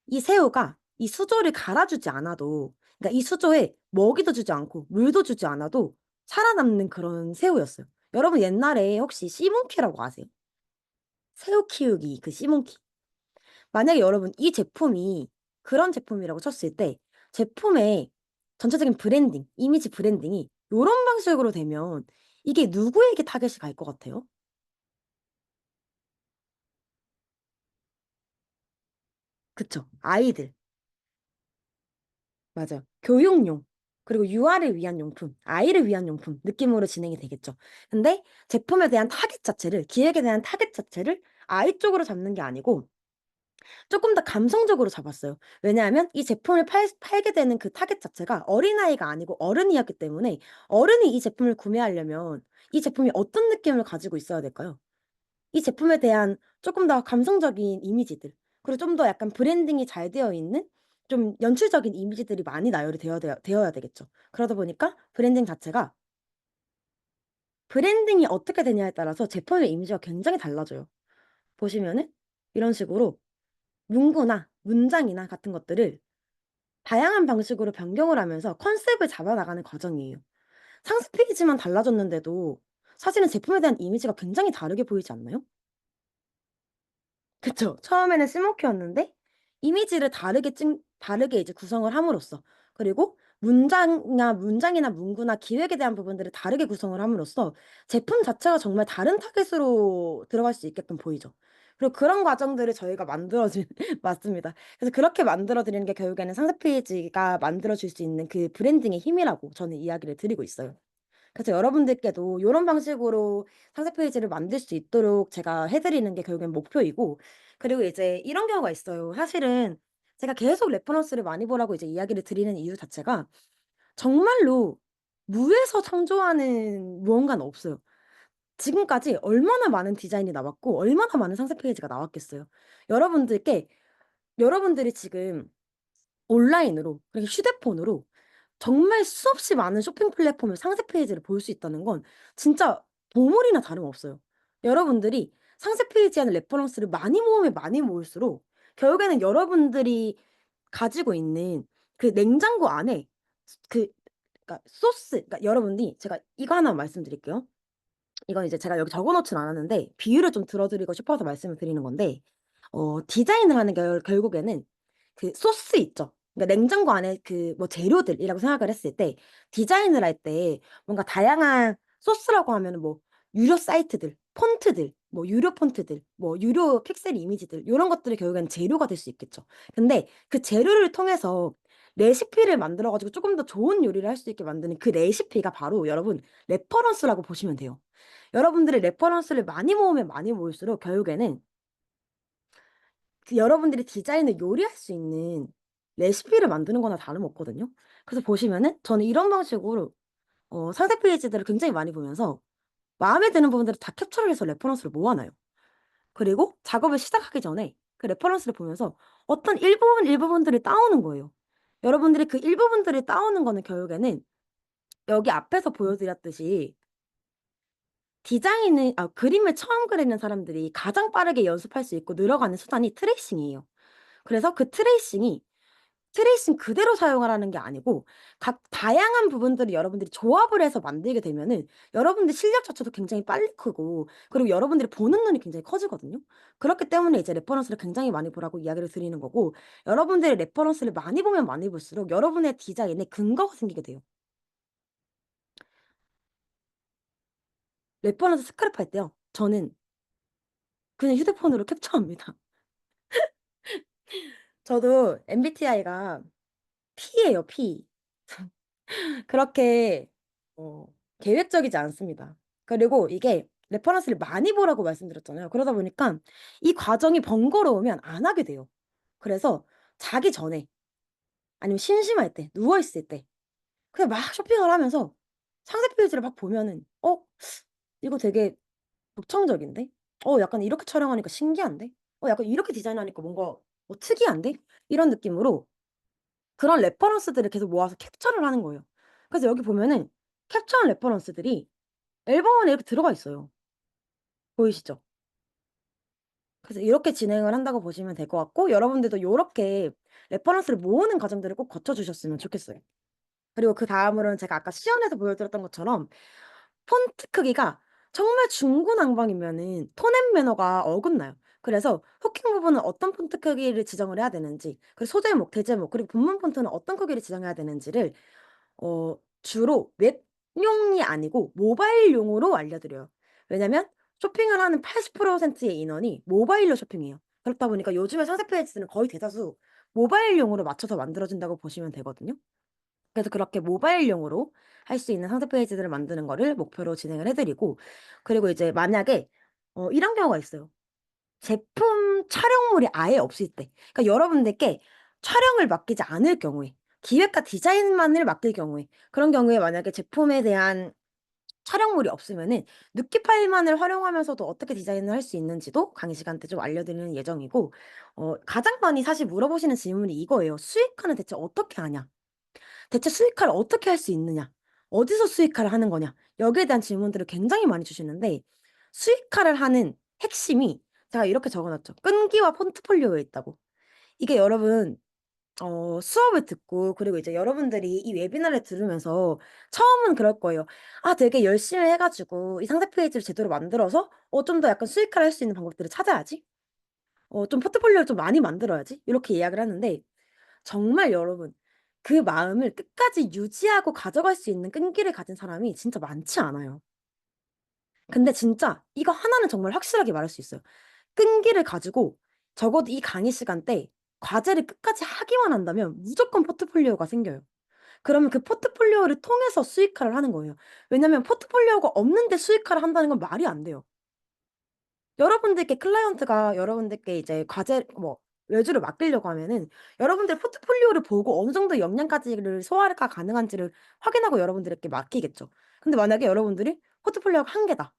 이 새우가 이 수조를 갈아주지 않아도, 그러니까 이 수조에 먹이도 주지 않고 물도 주지 않아도 살아남는 그런 새우였어요. 여러분 옛날에 혹시 씨몬키라고 아세요? 새우 키우기 그 씨몬키. 만약에 여러분 이 제품이 그런 제품이라고 쳤을 때 제품의 전체적인 브랜딩, 이미지 브랜딩이 요런 방식으로 되면 이게 누구에게 타겟이 갈 것 같아요? 그쵸. 아이들. 맞아요. 교육용, 그리고 유아를 위한 용품, 아이를 위한 용품 느낌으로 진행이 되겠죠. 근데 제품에 대한 타겟 자체를, 기획에 대한 타겟 자체를 아이 쪽으로 잡는 게 아니고 조금 더 감성적으로 잡았어요. 왜냐하면 이 제품을 팔게 되는 그 타겟 자체가 어린아이가 아니고 어른이었기 때문에 어른이 이 제품을 구매하려면 이 제품이 어떤 느낌을 가지고 있어야 될까요? 이 제품에 대한 조금 더 감성적인 이미지들, 그리고 좀 더 약간 브랜딩이 잘 되어 있는 좀 연출적인 이미지들이 많이 나열이 되어야 되겠죠. 그러다 보니까 브랜딩 자체가, 브랜딩이 어떻게 되냐에 따라서 제품의 이미지가 굉장히 달라져요. 보시면은 이런 식으로 문구나 문장이나 같은 것들을 다양한 방식으로 변경을 하면서 컨셉을 잡아나가는 과정이에요. 상세 페이지만 달라졌는데도 사실은 제품에 대한 이미지가 굉장히 다르게 보이지 않나요? 그쵸. 처음에는 쓸모키였는데 이미지를 다르게 이제 구성을 함으로써, 그리고 문장이나 문구나 기획에 대한 부분들을 다르게 구성을 함으로써 제품 자체가 정말 다른 타겟으로 들어갈 수 있게끔 보이죠. 그리고 그런 과정들을 저희가 만들어 준 맞습니다. 그래서 그렇게 만들어 드리는 게 결국에는 상세 페이지가 만들어 줄 수 있는 그 브랜딩의 힘이라고 저는 이야기를 드리고 있어요. 그래서 여러분들께도 요런 방식으로 상세 페이지를 만들 수 있도록 제가 해 드리는 게 결국엔 목표이고, 그리고 이제 이런 경우가 있어요. 사실은 제가 계속 레퍼런스를 많이 보라고 이제 이야기를 드리는 이유 자체가 정말로 무에서 창조하는 무언가는 없어요. 지금까지 얼마나 많은 디자인이 나왔고 얼마나 많은 상세 페이지가 나왔겠어요. 여러분들께 여러분들이 지금 온라인으로, 그리고 휴대폰으로 정말 수없이 많은 쇼핑 플랫폼의 상세 페이지를 볼 수 있다는 건 진짜 보물이나 다름없어요. 여러분들이 상세 페이지에 하는 레퍼런스를 많이 모으면 많이 모을수록 결국에는 여러분들이 가지고 있는 그 냉장고 안에 그, 그러니까 소스, 그러니까 여러분이, 제가 이거 하나 말씀드릴게요. 이건 이제 제가 여기 적어 놓진 않았는데 비유를 좀 들어 드리고 싶어서 말씀을 드리는 건데, 디자인을 하는 결국에는 그 소스 있죠. 그러니까 냉장고 안에 그 뭐 재료들이라고 생각을 했을 때 디자인을 할 때 뭔가 다양한 소스라고 하면은 뭐 유료 사이트들, 폰트들, 뭐 유료 폰트들, 뭐 유료 픽셀 이미지들 요런 것들이 결국에는 재료가 될 수 있겠죠. 근데 그 재료를 통해서 레시피를 만들어 가지고 쪼금 더 좋은 요리를 할 수 있게 만드는 그 레시피가 바로 여러분 레퍼런스라고 보시면 돼요. 여러분들이 레퍼런스를 많이 모으면 많이 모을수록 결국에는 그 여러분들이 디자인을 요리할 수 있는 레시피를 만드는 거나 다름없거든요. 그래서 보시면은 저는 이런 방식으로 상세 페이지들을 굉장히 많이 보면서 마음에 드는 부분들을 다 캡처를 해서 레퍼런스를 모아 놔요. 그리고 작업을 시작하기 전에 그 레퍼런스를 보면서 어떤 일부분들을 따오는 거예요. 여러분들이 그 일부분들을 따오는 거는 결국에는 여기 앞에서 보여 드렸듯이 그림을 처음 그리는 사람들이 가장 빠르게 연습할 수 있고 늘어가는 수단이 트레이싱이에요. 그래서 그 트레이싱이 트레이싱 그대로 사용하라는 게 아니고 각 다양한 부분들을 여러분들이 조합을 해서 만들게 되면은 여러분들 실력 자체도 굉장히 빨리 크고 그리고 여러분들이 보는 눈이 굉장히 커지거든요. 그렇기 때문에 이제 레퍼런스를 굉장히 많이 보라고 이야기를 드리는 거고 여러분들이 레퍼런스를 많이 보면 많이 볼수록 여러분의 디자인에 근거가 생기게 돼요. 레퍼런스 스크랩할 때요. 저는 그냥 휴대폰으로 캡처합니다. 저도 MBTI가 P예요, P. 그렇게 어 계획적이지 않습니다. 그리고 이게 레퍼런스를 많이 보라고 말씀드렸잖아요. 그러다 보니까 이 과정이 번거로우면 안 하게 돼요. 그래서 자기 전에 아니면 심심할 때 누워 있을 때 그냥 막 쇼핑을 하면서 상세 페이지를 막 보면은 '어 이거 되게 독창적인데? 약간 이렇게 촬영하니까 신기한데? 약간 이렇게 디자인하니까 뭔가 특이한데?' 이런 느낌으로 그런 레퍼런스들을 계속 모아서 캡처를 하는 거예요. 그래서 여기 보면은 캡처한 레퍼런스들이 앨범 안에 이렇게 들어가 있어요. 보이시죠? 그래서 이렇게 진행을 한다고 보시면 될 것 같고 여러분들도 요렇게 레퍼런스를 모으는 과정들을 꼭 거쳐 주셨으면 좋겠어요. 그리고 그다음으로는 제가 아까 시연에서 보여드렸던 것처럼 폰트 크기가 정말 중구난방이면은 톤 앤 매너가 어긋나요. 그래서 후킹 부분은 어떤 폰트 크기를 지정을 해야 되는지 그리고 소제목, 대제목 그리고 본문 폰트는 어떤 크기를 지정해야 되는지를 주로 웹용이 아니고 모바일용으로 알려드려요. 왜냐면 쇼핑을 하는 80%의 인원이 모바일로 쇼핑해요. 그렇다 보니까 요즘에 상세 페이지는 거의 대다수 모바일용으로 맞춰서 만들어진다고 보시면 되거든요. 그래서 그렇게 모바일용으로 할 수 있는 상세 페이지들을 만드는 거를 목표로 진행을 해 드리고 그리고 이제 만약에 이런 경우가 있어요. 제품 촬영물이 아예 없을 때 그러니까 여러분들께 촬영을 맡기지 않을 경우에 기획과 디자인만을 맡길 경우에 그런 경우에 만약에 제품에 대한 촬영물이 없으면은 누키 파일만을 활용하면서도 어떻게 디자인을 할 수 있는지도 강의 시간 때 좀 알려드리는 예정이고 가장 많이 사실 물어보시는 질문이 이거예요. "수익화는 대체 어떻게 하냐?" 대체 수익화를 어떻게 할 수 있느냐? 어디서 수익화를 하는 거냐? 여기에 대한 질문들을 굉장히 많이 주시는데 수익화를 하는 핵심이 제가 이렇게 적어 놨죠. 끈기와 포트폴리오에 있다고. 이게 여러분 수업을 듣고 그리고 이제 여러분들이 이 웨비나를 들으면서 처음은 그럴 거예요. '아 되게 열심히 해 가지고 이 상세 페이지를 제대로 만들어서 좀 더 약간 수익화를 할 수 있는 방법들을 찾아야지. 좀 포트폴리오를 좀 많이 만들어야지.' 이렇게 이야기를 하는데 정말 여러분 그 마음을 끝까지 유지하고 가져갈 수 있는 끈기를 가진 사람이 진짜 많지 않아요. 근데 진짜 이거 하나는 정말 확실하게 말할 수 있어요. 끈기를 가지고 적어도 이 강의 시간 때 과제를 끝까지 하기만 한다면 무조건 포트폴리오가 생겨요. 그러면 그 포트폴리오를 통해서 수익화를 하는 거예요. 왜냐면 포트폴리오가 없는데 수익화를 한다는 건 말이 안 돼요. 여러분들께 클라이언트가 여러분들께 이제 과제 뭐 외주를 맡기려고 하면은 여러분들 포트폴리오를 보고 어느 정도 역량까지를 소화가 가능한지를 확인하고 여러분들에게 맡기겠죠. 근데 만약에 여러분들이 포트폴리오가 1 개다.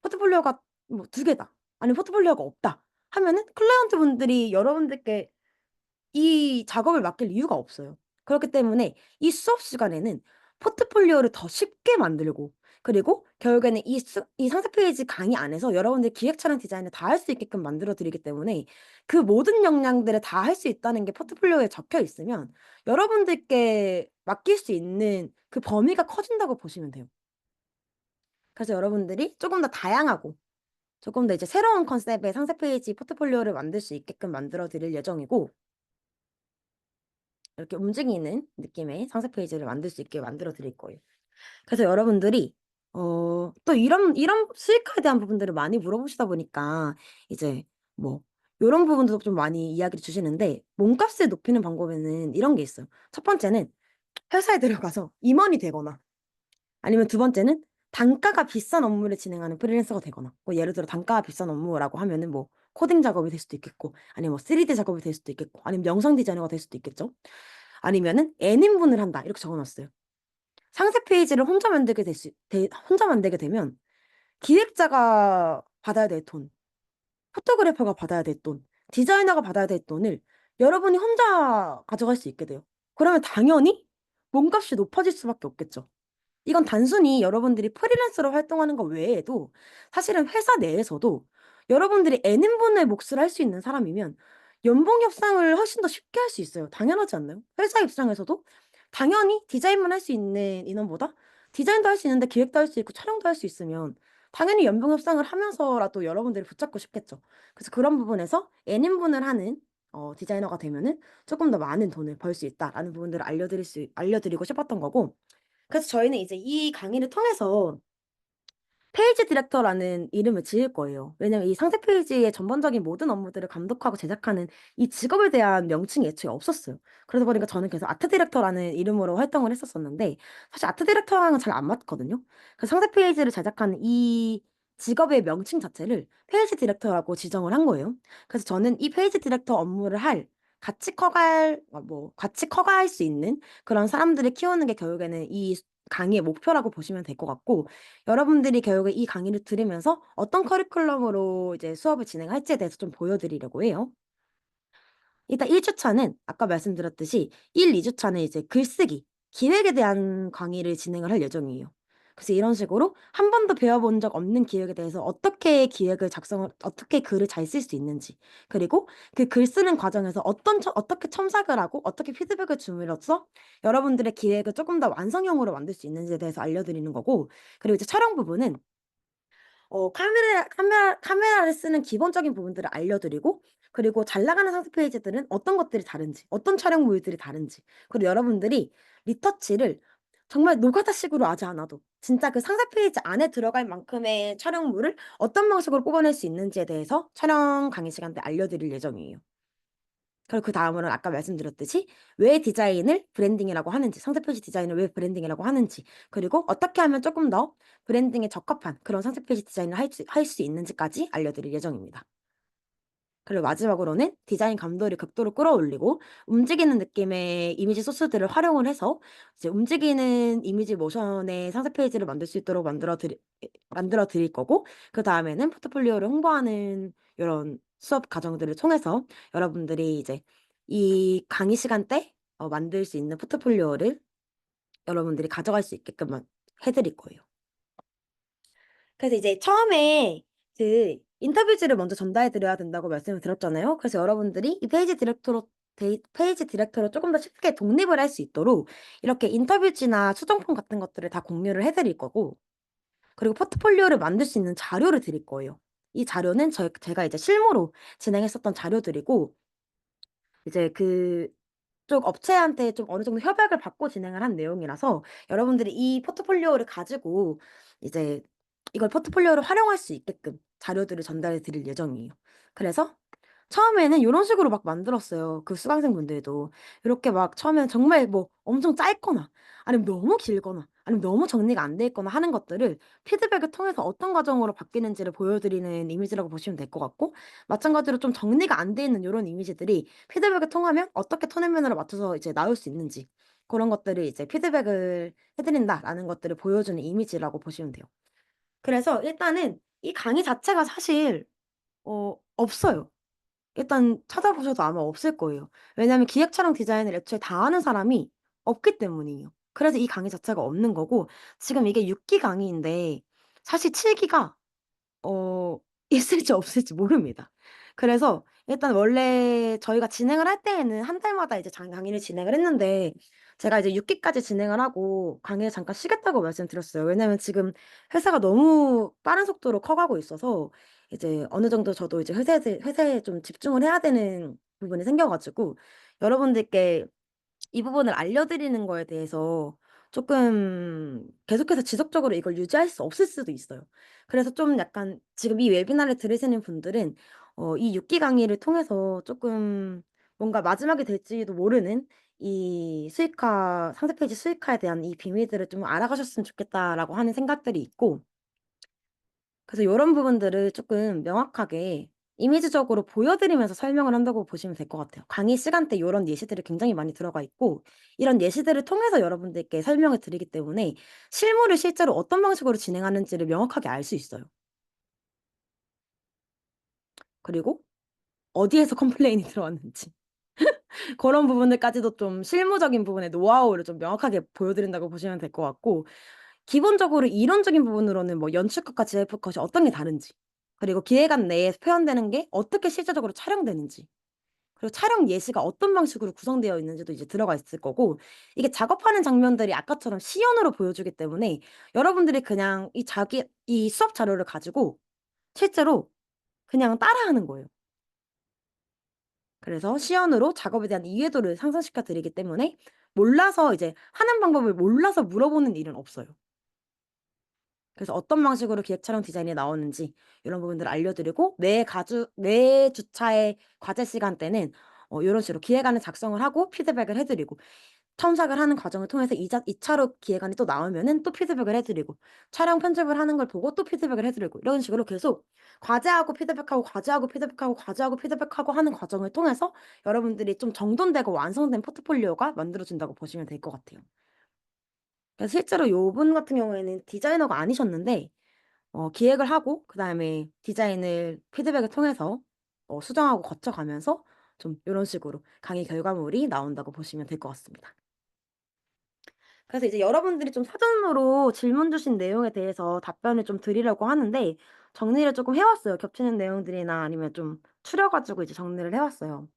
포트폴리오가 뭐 2 개다. 아니면 포트폴리오가 없다. 하면은 클라이언트 분들이 여러분들께 이 작업을 맡길 이유가 없어요. 그렇기 때문에 이 수업 시간에는 포트폴리오를 더 쉽게 만들고 그리고 결국에는 이 상세 페이지 강의 안에서 여러분들이 기획 촬영 디자인을 다 할 수 있게끔 만들어 드리기 때문에 그 모든 역량들을 다 할 수 있다는 게 포트폴리오에 적혀 있으면 여러분들께 맡길 수 있는 그 범위가 커진다고 보시면 돼요. 그래서 여러분들이 쪼금 더 다양하고 조금 더 이제 새로운 컨셉의 상세 페이지 포트폴리오를 만들 수 있게끔 만들어 드릴 예정이고 이렇게 움직이는 느낌의 상세 페이지를 만들 수 있게 만들어 드릴 거예요. 그래서 여러분들이 또 이런 수익화에 대한 부분들을 많이 물어보시다 보니까 이제 뭐 요런 부분도 좀 많이 이야기를 주시는데 몸값을 높이는 방법에는 이런 게 있어요. 첫 번째는 회사에 들어가서 임원이 되거나 아니면 두 번째는 단가가 비싼 업무를 진행하는 프리랜서가 되거나 뭐 예를 들어 단가가 비싼 업무라고 하면은 뭐 코딩 작업이 될 수도 있겠고 아니면 뭐 3D 작업이 될 수도 있겠고 아니면 영상 디자이너가 될 수도 있겠죠. 아니면은 N인분을 한다 이렇게 적어 놨어요. 상세 페이지를 혼자 만들게 되면 기획자가 받아야 될 돈, 포토그래퍼가 받아야 될 돈, 디자이너가 받아야 될 돈을 여러분이 혼자 가져갈 수 있게 돼요. 그러면 당연히 몸값이 높아질 수밖에 없겠죠. 이건 단순히 여러분들이 프리랜서로 활동하는 것 외에도 사실은 회사 내에서도 여러분들이 N인분의 몫을 할 수 있는 사람이면 연봉 협상을 훨씬 더 쉽게 할 수 있어요. 당연하지 않나요? 회사 입장에서도 당연히 디자인만 할 수 있는 인원보다 디자인도 할 수 있는데 기획도 할 수 있고 촬영도 할 수 있으면 당연히 연봉 협상을 하면서라도 여러분들이 붙잡고 싶겠죠. 그래서 그런 부분에서 N인분을 하는 디자이너가 되면은 조금 더 많은 돈을 벌 수 있다라는 부분들을 알려드리고 싶었던 거고. 그래서 저희는 이제 이 강의를 통해서 페이지 디렉터라는 이름을 지을 거예요. 왜냐면 이 상세 페이지의 전반적인 모든 업무들을 감독하고 제작하는 이 직업에 대한 명칭이 애초에 없었어요. 그러다 보니까 저는 계속 아트 디렉터라는 이름으로 활동을 했었었는데 사실 아트 디렉터랑은 잘 안 맞거든요. 그래서 상세 페이지를 제작하는 이 직업의 명칭 자체를 페이지 디렉터라고 지정을 한 거예요. 그래서 저는 이 페이지 디렉터 업무를 같이 커갈 수 있는 그런 사람들을 키우는 게 결국에는 이 강의의 목표라고 보시면 될 것 같고, 여러분들이 결국에 이 강의를 들으면서 어떤 커리큘럼으로 이제 수업을 진행할지에 대해서 좀 보여드리려고 해요. 일단 1주차는 아까 말씀드렸듯이 1, 2주차는 이제 글쓰기, 기획에 대한 강의를 진행을 할 예정이에요. 그래서 이런 식으로 한 번도 배워본 적 없는 기획에 대해서 어떻게 글을 잘 쓸 수 있는지, 그리고 그 글 쓰는 과정에서 어떻게 첨삭을 하고 어떻게 피드백을 줌으로써 여러분들의 기획을 조금 더 완성형으로 만들 수 있는지에 대해서 알려드리는 거고, 그리고 이제 촬영 부분은 카메라를 쓰는 기본적인 부분들을 알려드리고, 그리고 잘 나가는 상세 페이지들은 어떤 것들이 다른지, 어떤 촬영물들이 다른지, 그리고 여러분들이 리터치를 정말 노가다식으로 하지 않아도 진짜 그 상세 페이지 안에 들어갈 만큼의 촬영물을 어떤 방식으로 뽑아낼 수 있는지에 대해서 촬영 강의 시간 때 알려드릴 예정이에요. 그리고 그 다음으로는 아까 말씀드렸듯이 왜 디자인을 브랜딩이라고 하는지, 상세 페이지 디자인을 왜 브랜딩이라고 하는지, 그리고 어떻게 하면 조금 더 브랜딩에 적합한 그런 상세 페이지 디자인을 할 수 있는지까지 알려드릴 예정입니다. 그리고 마지막으로는 디자인 감도를 극도로 끌어올리고 움직이는 느낌의 이미지 소스들을 활용을 해서 이제 움직이는 이미지 모션의 상세 페이지를 만들 수 있도록 만들어 드릴 거고, 그 다음에는 포트폴리오를 홍보하는 이런 수업 과정들을 통해서 여러분들이 이제 이 강의 시간 때 만들 수 있는 포트폴리오를 여러분들이 가져갈 수 있게끔 해드릴 거예요. 그래서 이제 처음에 그 인터뷰지를 먼저 전달해 드려야 된다고 말씀을 드렸잖아요. 그래서 여러분들이 이 페이지 디렉터로 조금 더 쉽게 독립을 할 수 있도록 이렇게 인터뷰지나 수정폰 같은 것들을 다 공유를 해 드릴 거고, 그리고 포트폴리오를 만들 수 있는 자료를 드릴 거예요. 이 자료는 제가 이제 실무로 진행했었던 자료들이고, 이제 그쪽 업체한테 좀 어느 정도 협약을 받고 진행을 한 내용이라서 여러분들이 이 포트폴리오를 가지고 이제 이걸 포트폴리오로 활용할 수 있게끔 자료들을 전달해 드릴 예정이에요. 그래서 처음에는 요런 식으로 막 만들었어요. 그 수강생분들도. 요렇게 막 처음에는 정말 뭐 엄청 짧거나 아니면 너무 길거나 아니면 너무 정리가 안 돼 있거나 하는 것들을 피드백을 통해서 어떤 과정으로 바뀌는지를 보여드리는 이미지라고 보시면 될 것 같고, 마찬가지로 좀 정리가 안 돼 있는 요런 이미지들이 피드백을 통하면 어떻게 톤앤면으로 맞춰서 이제 나올 수 있는지, 그런 것들을 이제 피드백을 해 드린다라는 것들을 보여주는 이미지라고 보시면 돼요. 그래서 일단은 이 강의 자체가 사실 없어요. 일단 찾아보셔도 아마 없을 거예요. 왜냐하면 기획 촬영 디자인을 애초에 다 하는 사람이 없기 때문이에요. 그래서 이 강의 자체가 없는 거고, 지금 이게 6기 강의인데 사실 7기가 어 있을지 없을지 모릅니다. 그래서 일단 원래 저희가 진행을 할 때에는 한 달마다 이제 강의를 진행을 했는데, 제가 이제 6기까지 진행을 하고 강의를 잠깐 쉬겠다고 말씀드렸어요. 왜냐면 지금 회사가 너무 빠른 속도로 커가고 있어서 이제 어느 정도 저도 이제 회사에 좀 집중을 해야 되는 부분이 생겨 가지고 여러분들께 이 부분을 알려드리는 거에 대해서 조금 계속해서 지속적으로 이걸 유지할 수 없을 수도 있어요. 그래서 좀 약간 지금 이 웨비나를 들으시는 분들은 이 6기 강의를 통해서 조금 뭔가 마지막이 될지도 모르는 이 상세 페이지 수익화에 대한 이 비밀들을 좀 알아가셨으면 좋겠다라고 하는 생각들이 있고, 그래서 요런 부분들을 조금 명확하게 이미지적으로 보여드리면서 설명을 한다고 보시면 될 것 같아요. 강의 시간대 요런 예시들이 굉장히 많이 들어가 있고, 이런 예시들을 통해서 여러분들께 설명을 드리기 때문에 실무를 실제로 어떤 방식으로 진행하는지를 명확하게 알 수 있어요. 그리고 어디에서 컴플레인이 들어왔는지 그런 부분들까지도 좀 실무적인 부분의 노하우를 좀 명확하게 보여드린다고 보시면 될 것 같고, 기본적으로 이론적인 부분으로는 뭐 연출컷과 지하이컷이 어떤 게 다른지, 그리고 기획안 내에 표현되는 게 어떻게 실제적으로 촬영되는지, 그리고 촬영 예시가 어떤 방식으로 구성되어 있는지도 이제 들어가 있을 거고, 이게 작업하는 장면들이 아까처럼 시연으로 보여주기 때문에 여러분들이 그냥 이 수업 자료를 가지고 실제로 그냥 따라하는 거예요. 그래서 시연으로 작업에 대한 이해도를 상승시켜 드리기 때문에 몰라서 이제 하는 방법을 몰라서 물어보는 일은 없어요. 그래서 어떤 방식으로 기획 촬영 디자인이 나오는지 이런 부분들을 알려드리고, 매 주차의 과제 시간 때는 요런 식으로 기획안을 작성을 하고 피드백을 해 드리고, 첨삭을 하는 과정을 통해서 2차로 기획안이 또 나오면은 또 피드백을 해 드리고, 촬영 편집을 하는 걸 보고 또 피드백을 해 드리고, 이런 식으로 계속 과제하고 피드백하고 과제하고 피드백하고 과제하고 피드백하고 하는 과정을 통해서 여러분들이 좀 정돈되고 완성된 포트폴리오가 만들어진다고 보시면 될 것 같아요. 그래서 실제로 요분 같은 경우에는 디자이너가 아니셨는데 기획을 하고 그다음에 디자인을 피드백을 통해서 수정하고 거쳐가면서 좀 요런 식으로 강의 결과물이 나온다고 보시면 될 것 같습니다. 그래서 이제 여러분들이 좀 사전으로 질문 주신 내용에 대해서 답변을 좀 드리려고 하는데, 정리를 쪼끔 해 왔어요. 겹치는 내용들이나 아니면 좀 추려 가지고 이제 정리를 해 왔어요.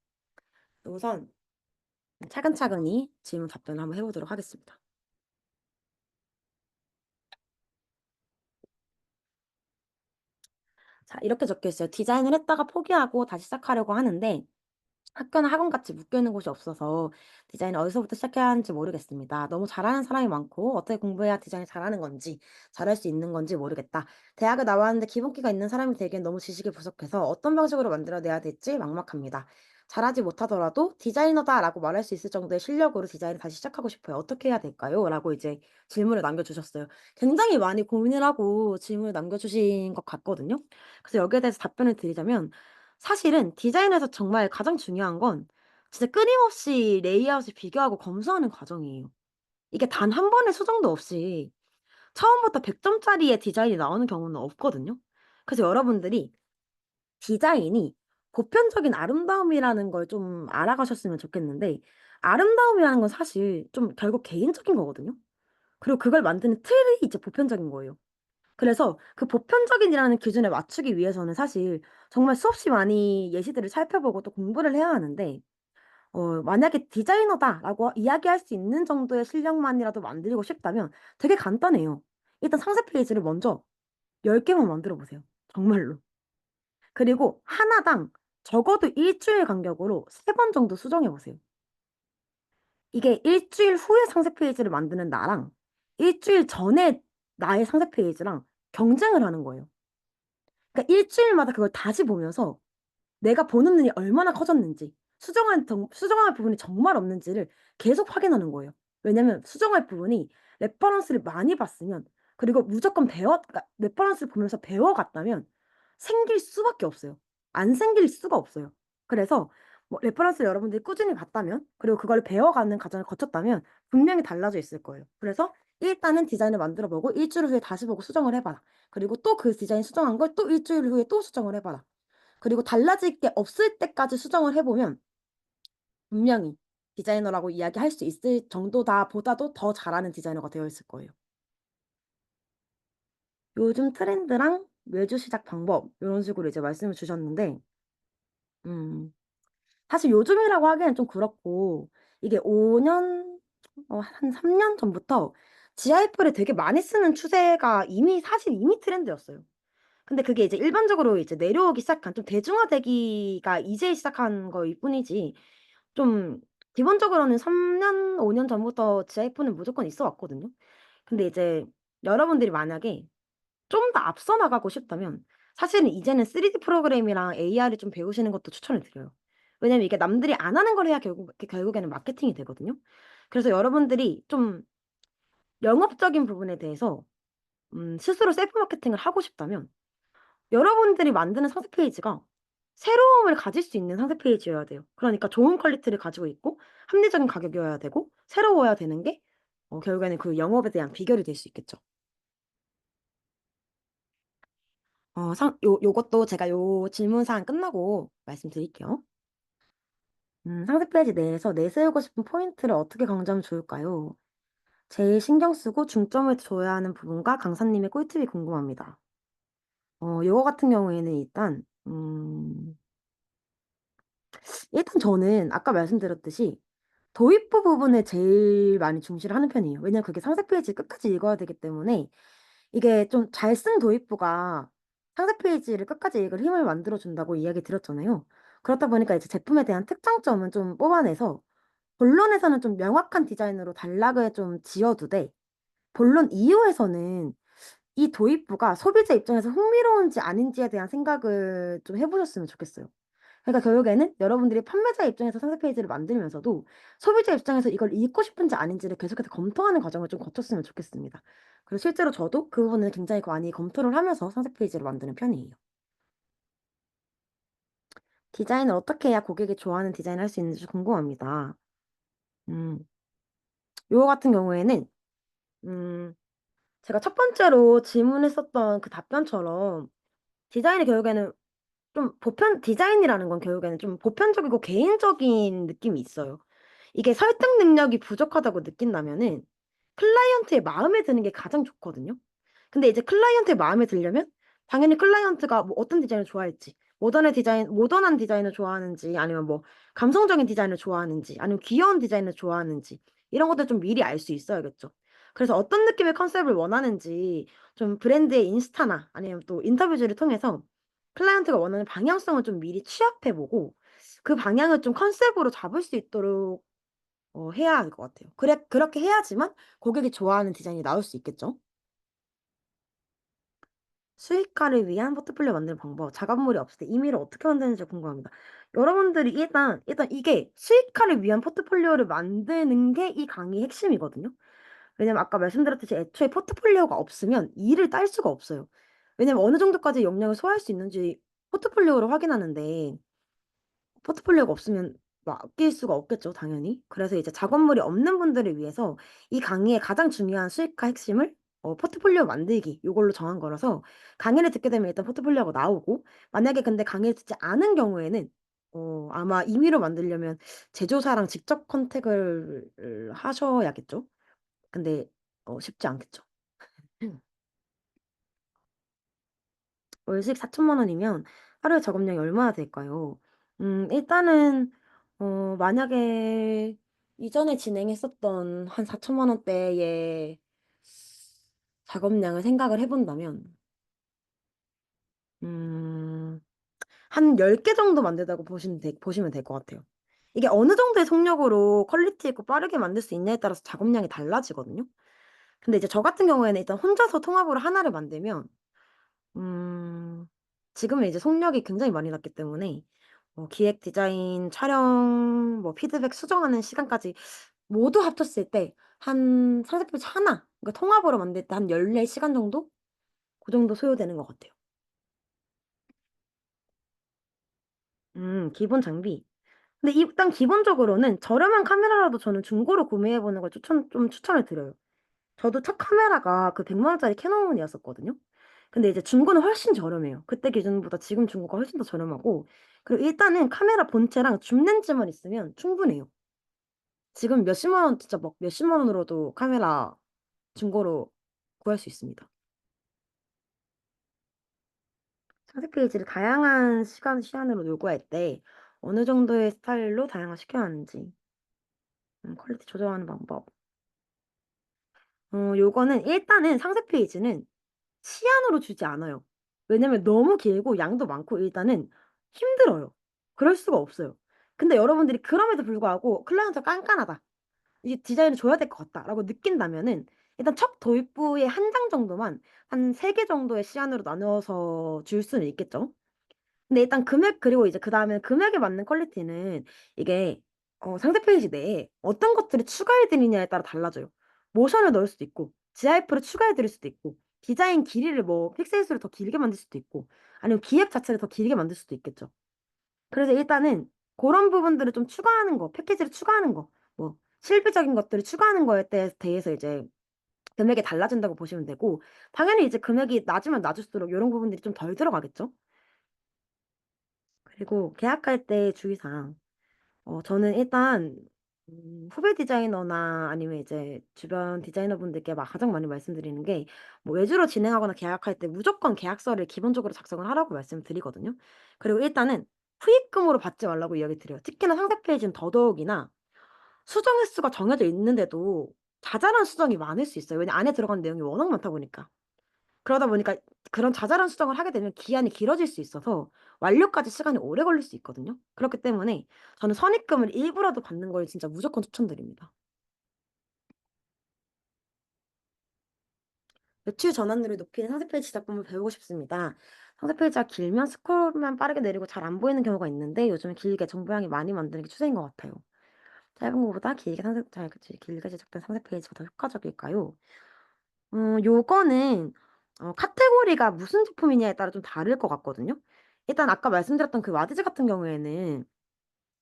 우선 차근차근히 질문 답변을 한번 해 보도록 하겠습니다. 자, 이렇게 적혀 있어요. "디자인을 했다가 포기하고 다시 시작하려고 하는데 학교나 학원같이 묶여 있는 곳이 없어서 디자인을 어디서부터 시작해야 하는지 모르겠습니다. 너무 잘하는 사람이 많고 어떻게 공부해야 디자인을 잘하는 건지, 잘할 수 있는 건지 모르겠다. 대학을 나왔는데 기본기가 있는 사람이 되기엔 너무 지식이 부족해서 어떤 방식으로 만들어내야 될지 막막합니다. 잘하지 못하더라도 디자이너다라고 말할 수 있을 정도의 실력으로 디자인을 다시 시작하고 싶어요. 어떻게 해야 될까요? 라고 이제 질문을 남겨주셨어요. 굉장히 많이 고민을 하고 질문을 남겨주신 것 같거든요. 그래서 여기에 대해서 답변을 드리자면, 사실은 디자인에서 정말 가장 중요한 건 진짜 끊임없이 레이아웃을 비교하고 검수하는 과정이에요. 이게 단 한 번의 수정도 없이 처음부터 100 점짜리의 디자인이 나오는 경우는 없거든요. 그래서 여러분들이 디자인이 보편적인 아름다움이라는 걸 좀 알아가셨으면 좋겠는데, 아름다움이라는 건 사실 좀 결국 개인적인 거거든요. 그리고 그걸 만드는 틀이 이제 보편적인 거예요. 그래서 그 보편적인이라는 기준에 맞추기 위해서는 사실 정말 수없이 많이 예시들을 살펴보고 또 공부를 해야 하는데, 만약에 '디자이너다.'라고 이야기할 수 있는 정도의 실력만이라도 만들고 싶다면 되게 간단해요. 일단 상세 페이지를 먼저 10 개만 만들어 보세요, 정말로. 그리고 하나당 적어도 일 주일 간격으로 3번 정도 수정해 보세요. 이게 일 주일 후에 상세 페이지를 만드는 나랑 일 주일 전에 나의 상세 페이지랑 경쟁을 하는 거예요. 그러니까 일 주일마다 그걸 다시 보면서 내가 보는 눈이 얼마나 커졌는지, 수정할 부분이 정말 없는지를 계속 확인하는 거예요. 왜냐면 수정할 부분이 레퍼런스를 많이 봤으면, 그리고 무조건 그러니까 레퍼런스를 보면서 배워갔다면 생길 수밖에 없어요. 안 생길 수가 없어요. 그래서 뭐 레퍼런스를 여러분들이 꾸준히 봤다면, 그리고 그걸 배워가는 과정을 거쳤다면 분명히 달라져 있을 거예요. 그래서 일단은 디자인을 만들어 보고 일 주일 후에 다시 보고 수정을 해 봐라. 그리고 또 그 디자인 수정한 걸 또 일 주일 후에 또 수정을 해 봐라. 그리고 달라질 게 없을 때까지 수정을 해 보면 분명히 디자이너라고 이야기할 수 있을 정도다 보다도 더 잘하는 디자이너가 되어 있을 거예요. 요즘 트렌드랑 외주 시작 방법 요런 식으로 이제 말씀을 주셨는데, 음 사실 요즘이라고 하기에는 좀 그렇고, 이게 5 년 한 3년 전부터 GIF를 되게 많이 쓰는 추세가 이미 트렌드였어요. 근데 그게 이제 일반적으로 이제 내려오기 시작한, 좀 대중화되기가 이제 시작한 거일 뿐이지, 좀 기본적으로는 3 년, 5년 전부터 GIF는 무조건 있어 왔거든요. 근데 이제 여러분들이 만약에 좀 더 앞서 나가고 싶다면 사실은 이제는 3D 프로그램이랑 AR을 좀 배우시는 것도 추천을 드려요. 왜냐면 이게 남들이 안 하는 걸 해야 결국에는 마케팅이 되거든요. 그래서 여러분들이 좀 영업적인 부분에 대해서 스스로 셀프 마케팅을 하고 싶다면 여러분들이 만드는 상세 페이지가 새로움을 가질 수 있는 상세 페이지여야 돼요. 그러니까 좋은 퀄리티를 가지고 있고 합리적인 가격이어야 되고 새로워야 되는 게 결국에는 그 영업에 대한 비결이 될 수 있겠죠. 요것도 제가 요 질문 사항 끝나고 말씀드릴게요. 상세 페이지 내에서 내세우고 싶은 포인트를 어떻게 강조하면 좋을까요? 제일 신경 쓰고 중점을 둬야 하는 부분과 강사님의 꿀팁이 궁금합니다. 요거 같은 경우에는 일단 일단 저는 아까 말씀드렸듯이 도입부 부분에 제일 많이 중시를 하는 편이에요. 왜냐면 그게 상세 페이지 끝까지 읽어야 되기 때문에 이게 좀 잘 쓴 도입부가 상세 페이지를 끝까지 읽을 힘을 만들어 준다고 이야기 드렸잖아요. 그렇다 보니까 이제 제품에 대한 특장점은 좀 뽑아내서 본론에서는 좀 명확한 디자인으로 단락을 좀 지어두되 본론 이후에서는 이 도입부가 소비자 입장에서 흥미로운지 아닌지에 대한 생각을 좀 해보셨으면 좋겠어요. 그러니까 결국에는 여러분들이 판매자 입장에서 상세 페이지를 만들면서도 소비자 입장에서 이걸 읽고 싶은지 아닌지를 계속해서 검토하는 과정을 좀 거쳤으면 좋겠습니다. 그리고 실제로 저도 그 부분을 굉장히 많이 검토를 하면서 상세 페이지를 만드는 편이에요. 디자인을 어떻게 해야 고객이 좋아하는 디자인을 할 수 있는지 궁금합니다. 음, 요거 같은 경우에는 음, 제가 첫 번째로 질문했었던 그 답변처럼 디자인이 결국에는 좀 디자인이라는 건 결국에는 좀 보편적이고 개인적인 느낌이 있어요. 이게 설득 능력이 부족하다고 느낀다면은 클라이언트의 마음에 드는 게 가장 좋거든요. 근데 이제 클라이언트의 마음에 들려면 당연히 클라이언트가 뭐 어떤 디자인을 좋아할지, 모던한 디자인을 좋아하는지, 아니면 뭐 감성적인 디자인을 좋아하는지, 아니면 귀여운 디자인을 좋아하는지, 이런 것들 좀 미리 알 수 있어야겠죠. 그래서 어떤 느낌의 컨셉을 원하는지 좀 브랜드의 인스타나 아니면 또 인터뷰즈를 통해서 클라이언트가 원하는 방향성을 좀 미리 취합해보고 그 방향을 좀 컨셉으로 잡을 수 있도록 해야 할 것 같아요. 그렇게 해야지만 고객이 좋아하는 디자인이 나올 수 있겠죠. 수익화를 위한 포트폴리오 만드는 방법, 작업물이 없을 때 임의를 어떻게 만드는지 궁금합니다. 여러분들이 일단 이게 수익화를 위한 포트폴리오를 만드는 게 이 강의의 핵심이거든요. 왜냐면 아까 말씀드렸듯이 애초에 포트폴리오가 없으면 일을 딸 수가 없어요. 왜냐면 어느 정도까지 역량을 소화할 수 있는지 포트폴리오로 확인하는데 포트폴리오가 없으면 맡길 수가 없겠죠, 당연히. 그래서 이제 작업물이 없는 분들을 위해서 이 강의의 가장 중요한 수익화 핵심을 포트폴리오 만들기 요걸로 정한 거라서 강의를 듣게 되면 일단 포트폴리오가 나오고 만약에 근데 강의를 듣지 않은 경우에는 아마 임의로 만들려면 제조사랑 직접 컨택을 하셔야겠죠. 근데 쉽지 않겠죠. 월수익 4천만 원이면 하루에 작업량이 얼마나 될까요? 일단은 만약에 이전에 진행했었던 한 4천만 원대의 작업량을 생각을 해 본다면 음 한 10개 정도 만들다고 보시면 될 것 같아요. 이게 어느 정도의 속력으로 퀄리티 있고 빠르게 만들 수 있냐에 따라서 작업량이 달라지거든요. 근데 이제 저 같은 경우에는 일단 혼자서 통합으로 하나를 만들면 음 지금은 이제 속력이 굉장히 많이 났기 때문에 기획, 디자인, 촬영, 뭐 피드백 수정하는 시간까지 모두 합쳤을 때 한 상세 페이지 하나 그러니까 통합으로 만들 때 한 14시간 정도? 그 정도 소요되는 것 같아요. 기본 장비. 근데 일단 기본적으로는 저렴한 카메라라도 저는 중고로 구매해 보는 걸 추천을 드려요. 저도 첫 카메라가 그 100만 원짜리 캐논이었었거든요. 근데 이제 중고는 훨씬 저렴해요. 그때 기준보다 지금 중고가 훨씬 더 저렴하고 그리고 일단은 카메라 본체랑 줌 렌즈만 있으면 충분해요. 지금 몇십만 원 진짜 막 몇십만 원으로도 카메라 중고로 구할 수 있습니다. 상세 페이지를 다양한 시안으로 요구할 때 어느 정도의 스타일로 다양화시켜야 하는지 퀄리티 조절하는 방법. 요거는 일단은 상세 페이지는 시안으로 주지 않아요. 왜냐면 너무 길고 양도 많고 일단은 힘들어요. 그럴 수가 없어요. 근데 여러분들이 그럼에도 불구하고 '클라이언트가 깐깐하다. 이게 디자인을 줘야 될 것 같다.'라고 느낀다면은 일단 첫 도입부의 한 장 정도만 한 3개 정도의 시안으로 나누어서 줄 수는 있겠죠. 근데 일단 금액 그리고 이제 그다음에 금액에 맞는 퀄리티는 이게 상세 페이지 내에 어떤 것들을 추가해 드리냐에 따라 달라져요. 모션을 넣을 수도 있고 GIF를 추가해 드릴 수도 있고 디자인 길이를 뭐 픽셀 수를 더 길게 만들 수도 있고 아니면 기획 자체를 더 길게 만들 수도 있겠죠. 그래서 일단은 고런 부분들을 좀 추가하는 거, 패키지를 추가하는 거, 뭐 실비적인 것들을 추가하는 거에 대해서 이제 금액이 달라진다고 보시면 되고 당연히 이제 금액이 낮으면 낮을수록 요런 부분들이 좀 덜 들어가겠죠. 그리고 계약할 때 주의사항. 저는 일단 후배 디자이너나 아니면 이제 주변 디자이너분들께 막 가장 많이 말씀드리는 게 뭐 외주로 진행하거나 계약할 때 무조건 계약서를 기본적으로 작성을 하라고 말씀을 드리거든요. 그리고 일단은 후입금으로 받지 말라고 이야기 드려요. 특히나 상세 페이지는 더더욱이나 수정 횟수가 정해져 있는데도 자잘한 수정이 많을 수 있어요. 왜냐 안에 들어간 내용이 워낙 많다 보니까. 그러다 보니까 그런 자잘한 수정을 하게 되면 기한이 길어질 수 있어서 완료까지 시간이 오래 걸릴 수 있거든요. 그렇기 때문에 저는 선입금을 일부라도 받는 걸 진짜 무조건 추천드립니다. 매출 전환율을 높이는 상세 페이지 작품을 배우고 싶습니다. 상세 페이지가 길면 스크롤만 빠르게 내리고 잘 안 보이는 경우가 있는데 요즘 길게 정보량이 많이 만드는 게 추세인 것 같아요. 짧은 것보다 길게 제작된 상세 페이지가 더 효과적일까요? 요거는 카테고리가 무슨 제품이냐에 따라 좀 다를 것 같거든요. 일단 아까 말씀드렸던 그 와디즈 같은 경우에는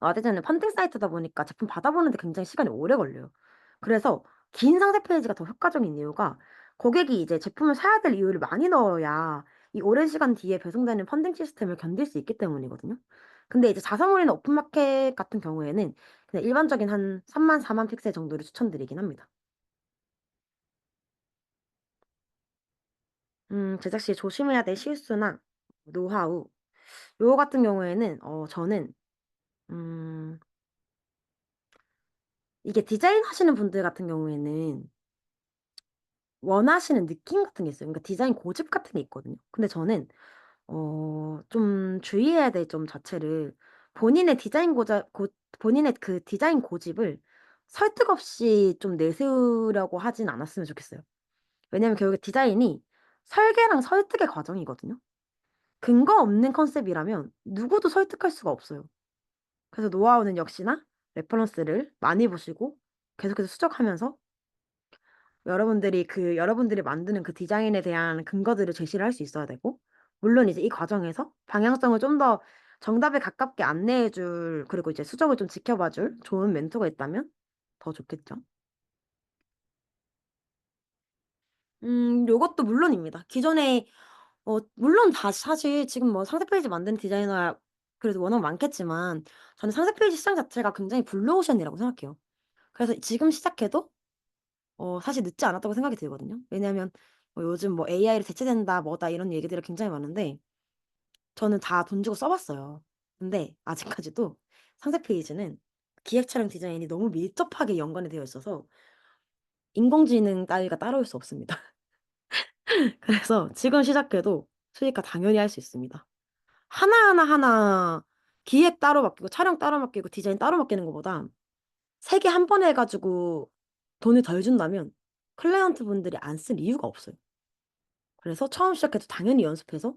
와디즈는 펀딩 사이트다 보니까 제품 받아보는데 굉장히 시간이 오래 걸려요. 그래서 긴 상세 페이지가 더 효과적인 이유가 고객이 이제 제품을 사야 될 이유를 많이 넣어야 이 오랜 시간 뒤에 배송되는 펀딩 시스템을 견딜 수 있기 때문이거든요. 근데 이제 자사몰이나 오픈마켓 같은 경우에는 그냥 일반적인 한 3만, 4만 픽셀 정도를 추천드리긴 합니다. 제작 시에 조심해야 될 실수나 노하우. 요거 같은 경우에는 저는 음 이게 디자인 하시는 분들 같은 경우에는 원하시는 느낌 같은 게 있어요. 그러니까 디자인 고집 같은 게 있거든요. 근데 저는 좀 주의해야 될 점 자체를 본인의 디자인 본인의 그 디자인 고집을 설득 없이 좀 내세우려고 하진 않았으면 좋겠어요. 왜냐면 결국에 디자인이 설계랑 설득의 과정이거든요. 근거 없는 컨셉이라면 누구도 설득할 수가 없어요. 그래서 노하우는 역시나 레퍼런스를 많이 보시고 계속해서 수정하면서 여러분들이 만드는 그 디자인에 대한 근거들을 제시를 할 수 있어야 되고, 물론 이제 이 과정에서 방향성을 좀 더 정답에 가깝게 안내해 줄, 그리고 이제 수정을 좀 지켜봐 줄 좋은 멘토가 있다면 더 좋겠죠. 요것도 물론입니다. 기존에, 물론 다 사실 지금 뭐 상세 페이지 만드는 디자이너가 그래도 워낙 많겠지만, 저는 상세 페이지 시장 자체가 굉장히 블루오션이라고 생각해요. 그래서 지금 시작해도 사실 늦지 않았다고 생각이 들거든요. 왜냐하면 뭐 요즘 뭐 AI로 대체된다 뭐다 이런 얘기들이 굉장히 많은데 저는 다 돈 주고 써 봤어요. 근데 아직까지도 상세 페이지는 기획 촬영 디자인이 너무 밀접하게 연관이 되어 있어서 인공지능 따위가 따라올 수 없습니다. 그래서 지금 시작해도 수익화 당연히 할 수 있습니다. 하나 기획 따로 맡기고 촬영 따로 맡기고 디자인 따로 맡기는 것보다 3개 한 번에 해 가지고 돈을 덜 준다면 클라이언트 분들이 안 쓸 이유가 없어요. 그래서 처음 시작해도 당연히 연습해서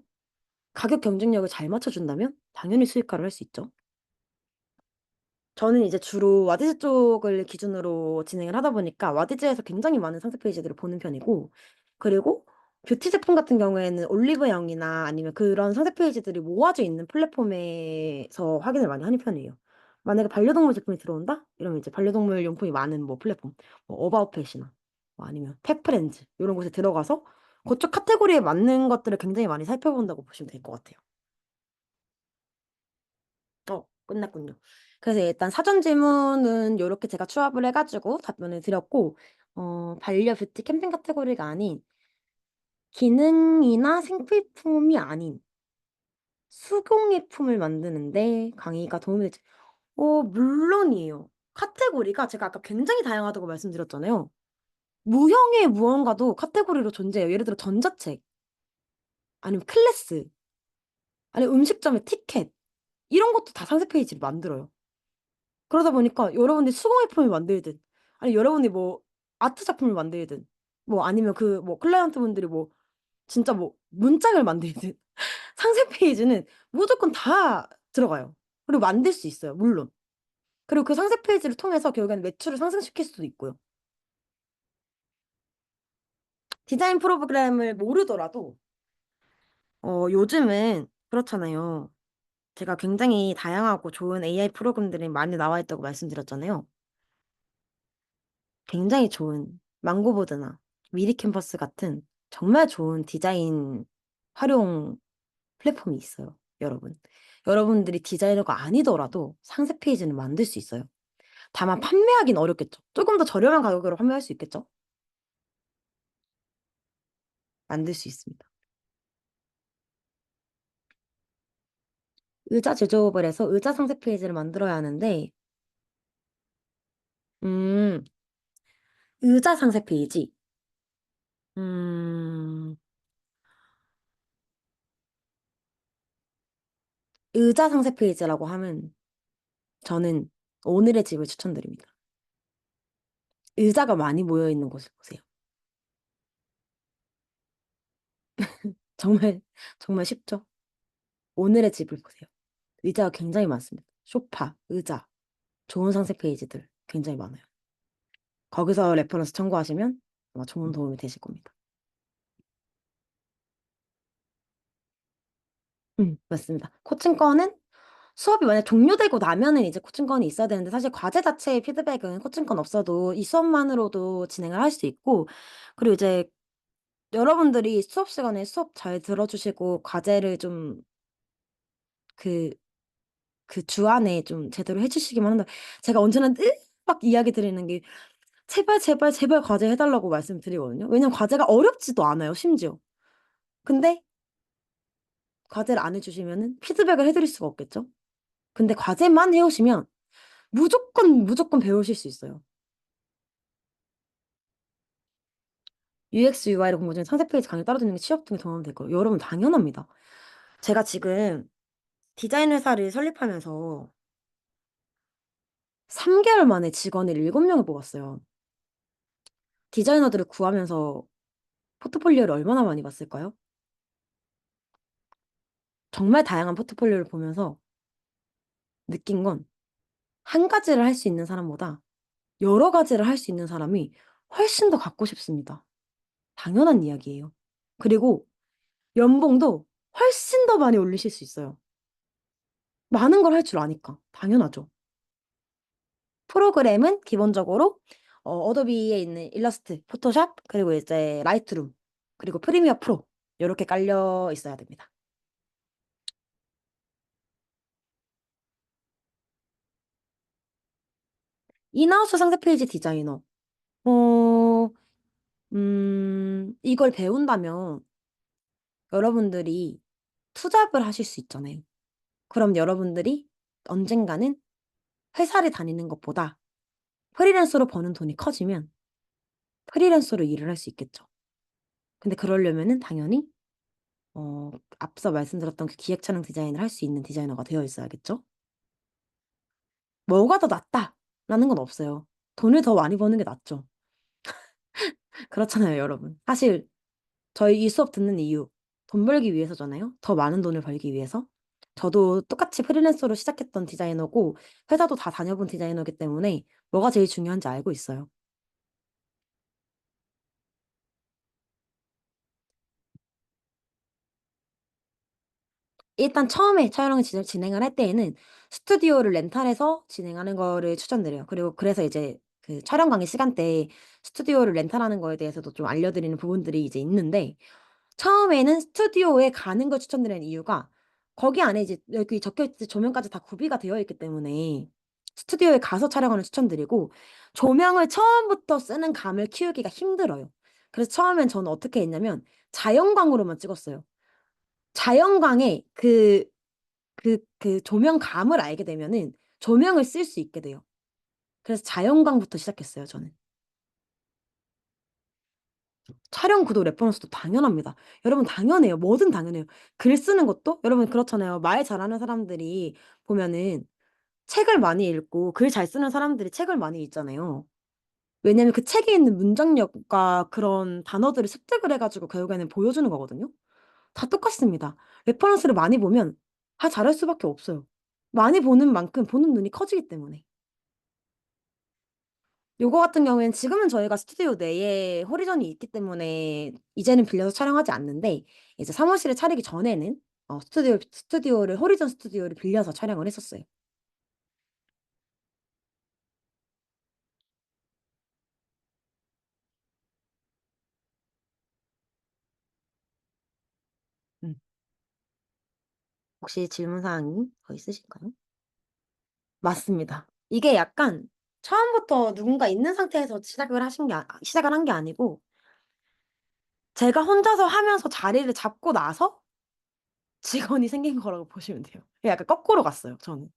가격 경쟁력을 잘 맞춰준다면 당연히 수익화를 할 수 있죠. 저는 이제 주로 와디즈 쪽을 기준으로 진행을 하다 보니까 와디즈에서 굉장히 많은 상세 페이지들을 보는 편이고, 그리고 뷰티 제품 같은 경우에는 올리브영이나 아니면 그런 상세 페이지들이 모아져 있는 플랫폼에서 확인을 많이 하는 편이에요. 만약에 반려동물 제품이 들어온다? 이러면 이제 반려동물 용품이 많은 뭐 플랫폼, 뭐 어바웃펫이나 뭐 아니면 펫프렌즈 이런 곳에 들어가서 그쪽 카테고리에 맞는 것들을 굉장히 많이 살펴본다고 보시면 될 것 같아요. 끝났군요. 그래서 일단 사전 질문은 요렇게 제가 추합을 해 가지고 답변을 드렸고, 반려 뷰티 캠핑 카테고리가 아닌 기능이나 생필품이 아닌 수공예품을 만드는데 강의가 도움이 될지 물론이에요. 카테고리가 제가 아까 굉장히 다양하다고 말씀드렸잖아요. 무형의 무언가도 카테고리로 존재해요. 예를 들어 전자책, 아니면 클래스, 아니면 음식점의 티켓 이런 것도 다 상세 페이지를 만들어요. 그러다 보니까 여러분들이 수공예품을 만들든 아니 여러분이 뭐 아트 작품을 만들든 뭐 아니면 그 뭐 클라이언트 분들이 뭐 진짜 뭐 문짝을 만들든 상세 페이지는 무조건 다 들어가요. 그리고 만들 수 있어요, 물론. 그리고 그 상세 페이지를 통해서 결국에는 매출을 상승시킬 수도 있고요. 디자인 프로그램을 모르더라도 요즘은 그렇잖아요. 제가 굉장히 다양하고 좋은 AI 프로그램들이 많이 나와 있다고 말씀드렸잖아요. 굉장히 좋은 망고보드나 미리 캔버스 같은 정말 좋은 디자인 활용 플랫폼이 있어요, 여러분. 여러분들이 디자이너가 아니더라도 상세 페이지는 만들 수 있어요. 다만 판매하기는 어렵겠죠. 조금 더 저렴한 가격으로 판매할 수 있겠죠? 만들 수 있습니다. 의자 제조업을 해서 의자 상세 페이지를 만들어야 하는데, 음, 의자 상세 페이지. 음, 의자 상세 페이지라고 하면 저는 오늘의 집을 추천드립니다. 의자가 많이 모여 있는 곳을 보세요. 정말, 정말 쉽죠? 오늘의 집을 보세요. 의자가 굉장히 많습니다. 소파, 의자, 좋은 상세 페이지들 굉장히 많아요. 거기서 레퍼런스 참고하시면 아마 좋은 도움이 되실 겁니다. 맞습니다. 코칭권은 수업이 만약 종료되고 나면은 이제 코칭권이 있어야 되는데 사실 과제 자체의 피드백은 코칭권 없어도 이 수업만으로도 진행을 할 수 있고 그리고 이제 여러분들이 수업 시간에 수업 잘 들어주시고 과제를 좀 그, 그 주 안에 좀 제대로 해주시기만 한다. 제가 언제나 늘 막 이야기 드리는 게 제발 제발 제발 과제 해달라고 말씀드리거든요. 왜냐면 과제가 어렵지도 않아요, 심지어. 근데 과제를 안 해주시면은 피드백을 해드릴 수가 없겠죠? 근데 과제만 해오시면 무조건 배우실 수 있어요. UX, UI를 공부 중에 상세 페이지 강의 따로 듣는 게 취업 등에 도움이 될 거예요. 여러분, 당연합니다. 제가 지금 디자인 회사를 설립하면서 3개월 만에 직원을 7명을 뽑았어요. 디자이너들을 구하면서 포트폴리오를 얼마나 많이 봤을까요? 정말 다양한 포트폴리오를 보면서 느낀 건 한 가지를 할 수 있는 사람보다 여러 가지를 할 수 있는 사람이 훨씬 더 갖고 싶습니다. 당연한 이야기예요. 그리고 연봉도 훨씬 더 많이 올리실 수 있어요. 많은 걸 할 줄 아니까. 당연하죠. 프로그램은 기본적으로 어도비에 있는 일러스트, 포토샵, 그리고 이제 라이트룸, 그리고 프리미어 프로 이렇게 깔려 있어야 됩니다. 인하우스 상세 페이지 디자이너. 어, 이걸 배운다면 여러분들이 투잡을 하실 수 있잖아요. 그럼 여러분들이 언젠가는 회사를 다니는 것보다 프리랜서로 버는 돈이 커지면 프리랜서로 일을 할 수 있겠죠. 근데 그러려면은 당연히 앞서 말씀드렸던 그 기획 촬영 디자인을 할 수 있는 디자이너가 되어 있어야겠죠? 뭐가 더 낫다라는 건 없어요. 돈을 더 많이 버는 게 낫죠. 그렇잖아요, 여러분. 사실 저희 이 수업 듣는 이유 돈 벌기 위해서잖아요. 더 많은 돈을 벌기 위해서. 저도 똑같이 프리랜서로 시작했던 디자이너고 회사도 다 다녀본 디자이너기 때문에 뭐가 제일 중요한지 알고 있어요. 일단 처음에 촬영을 진행을 할 때에는 스튜디오를 렌탈해서 진행하는 거를 추천드려요. 그리고 그래서 이제 그 촬영 강의 시간대에 스튜디오를 렌탈하는 거에 대해서도 좀 알려드리는 부분들이 이제 있는데 처음에는 스튜디오에 가는 걸 추천드리는 이유가 거기 안에 이제 여기 적혀있듯이 조명까지 다 구비가 되어 있기 때문에 스튜디오에 가서 촬영하는 추천드리고 조명을 처음부터 쓰는 감을 키우기가 힘들어요. 그래서 처음엔 저는 어떻게 했냐면 자연광으로만 찍었어요. 자연광에 그 조명감을 알게 되면은 조명을 쓸 수 있게 돼요. 그래서 자연광부터 시작했어요, 저는. 촬영 구도 레퍼런스도 당연합니다. 여러분 당연해요. 뭐든 당연해요. 글 쓰는 것도 여러분 그렇잖아요. 말 잘하는 사람들이 보면은 책을 많이 읽고 글 잘 쓰는 사람들이 책을 많이 읽잖아요. 왜냐면 그 책에 있는 문장력과 그런 단어들을 습득을 해가지고 결국에는 보여주는 거거든요. 다 똑같습니다. 레퍼런스를 많이 보면 다 잘할 수밖에 없어요. 많이 보는 만큼 보는 눈이 커지기 때문에. 요거 같은 경우에는 지금은 저희가 스튜디오 내에 호리존이 있기 때문에 이제는 빌려서 촬영하지 않는데 이제 사무실을 차리기 전에는 스튜디오를 호리존 스튜디오를 빌려서 촬영을 했었어요. 음. 혹시 질문 사항이 더 있으실까요? 맞습니다. 이게 약간 처음부터 누군가 있는 상태에서 시작을 한 게 아니고 제가 혼자서 하면서 자리를 잡고 나서 직원이 생긴 거라고 보시면 돼요. 약간 거꾸로 갔어요, 저는.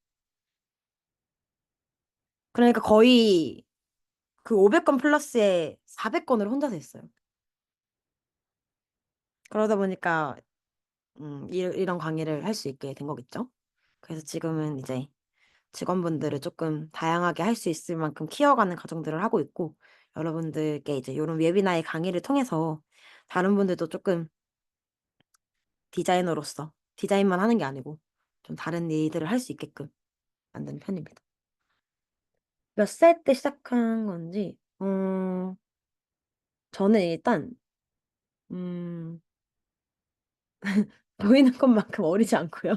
그러니까 거의 그 500건 플러스에 400건을 혼자서 했어요. 그러다 보니까 이런 강의를 할 수 있게 된 거겠죠. 그래서 지금은 이제 직원분들을 조금 다양하게 할 수 있을 만큼 키워가는 과정들을 하고 있고, 여러분들께 이제 이런 웨비나의 강의를 통해서 다른 분들도 조금 디자이너로서 디자인만 하는 게 아니고 좀 다른 일들을 할 수 있게끔 만드는 편입니다. 몇 살 때 시작한 건지, 저는 일단, 음, 보이는 것만큼 어리지 않고요.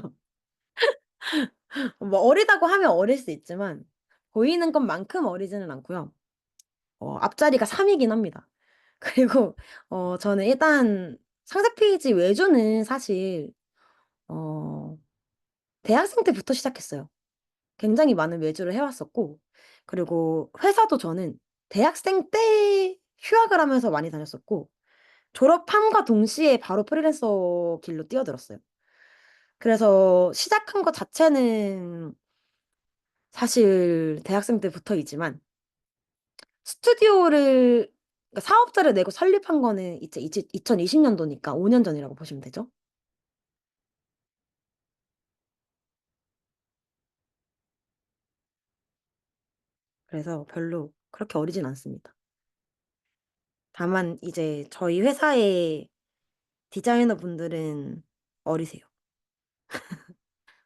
뭐 어리다고 하면 어릴 수 있지만, 보이는 것만큼 어리지는 않고요. 앞자리가 3이긴 합니다. 그리고, 저는 일단 상세 페이지 외주는 사실, 어, 대학생 때부터 시작했어요. 굉장히 많은 외주를 해왔었고, 그리고 회사도 저는 대학생 때 휴학을 하면서 많이 다녔었고, 졸업함과 동시에 바로 프리랜서 길로 뛰어들었어요. 그래서 시작한 것 자체는 사실 대학생 때부터이지만, 스튜디오를, 그러니까 사업자를 내고 설립한 거는 이제 2020년도니까 5년 전이라고 보시면 되죠. 그래서 별로 그렇게 어리진 않습니다. 다만 이제 저희 회사의 디자이너 분들은 어리세요.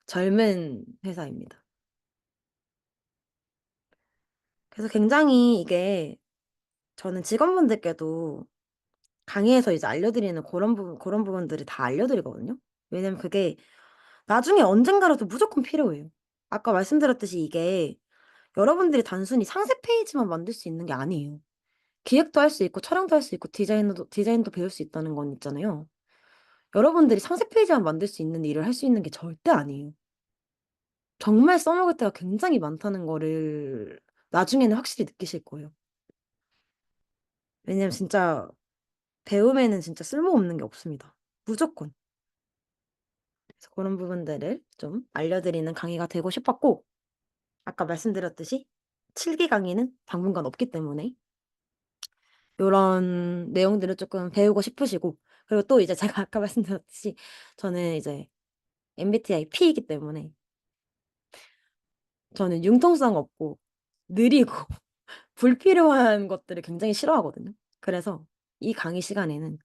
젊은 회사입니다. 그래서 굉장히 이게 저는 직원분들께도 강의에서 이제 알려드리는 그런 부분들을 다 알려드리거든요. 왜냐면 그게 나중에 언젠가라도 무조건 필요해요. 아까 말씀드렸듯이 이게 여러분들이 단순히 상세 페이지만 만들 수 있는 게 아니에요. 기획도 할 수 있고 촬영도 할 수 있고 디자인도 배울 수 있다는 건 있잖아요. 여러분들이 상세 페이지만 만들 수 있는 일을 할 수 있는 게 절대 아니에요. 정말 써먹을 때가 굉장히 많다는 거를 나중에는 확실히 느끼실 거예요. 왜냐면 진짜 배움에는 진짜 쓸모없는 게 없습니다. 무조건. 그래서 그런 부분들을 좀 알려드리는 강의가 되고 싶었고, 아까 말씀드렸듯이 7기 강의는 당분간 없기 때문에 요런 내용들을 조금 배우고 싶으시고, 그리고 또 이제 제가 아까 말씀드렸듯이 저는 이제 MBTI P이기 때문에 저는 융통성 없고 느리고 불필요한 것들을 굉장히 싫어하거든요. 그래서 이 강의 시간에는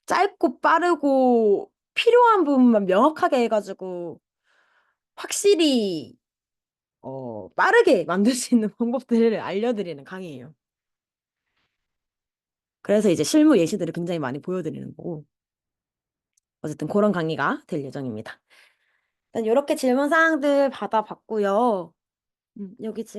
짧고 빠르고 필요한 부분만 명확하게 해가지고 확실히 빠르게 만들 수 있는 방법들을 알려드리는 강의예요. 그래서 이제 실무 예시들을 굉장히 많이 보여드리는 거고, 어쨌든 그런 강의가 될 예정입니다. 일단 이렇게 질문 사항들 받아봤고요. 여기 지금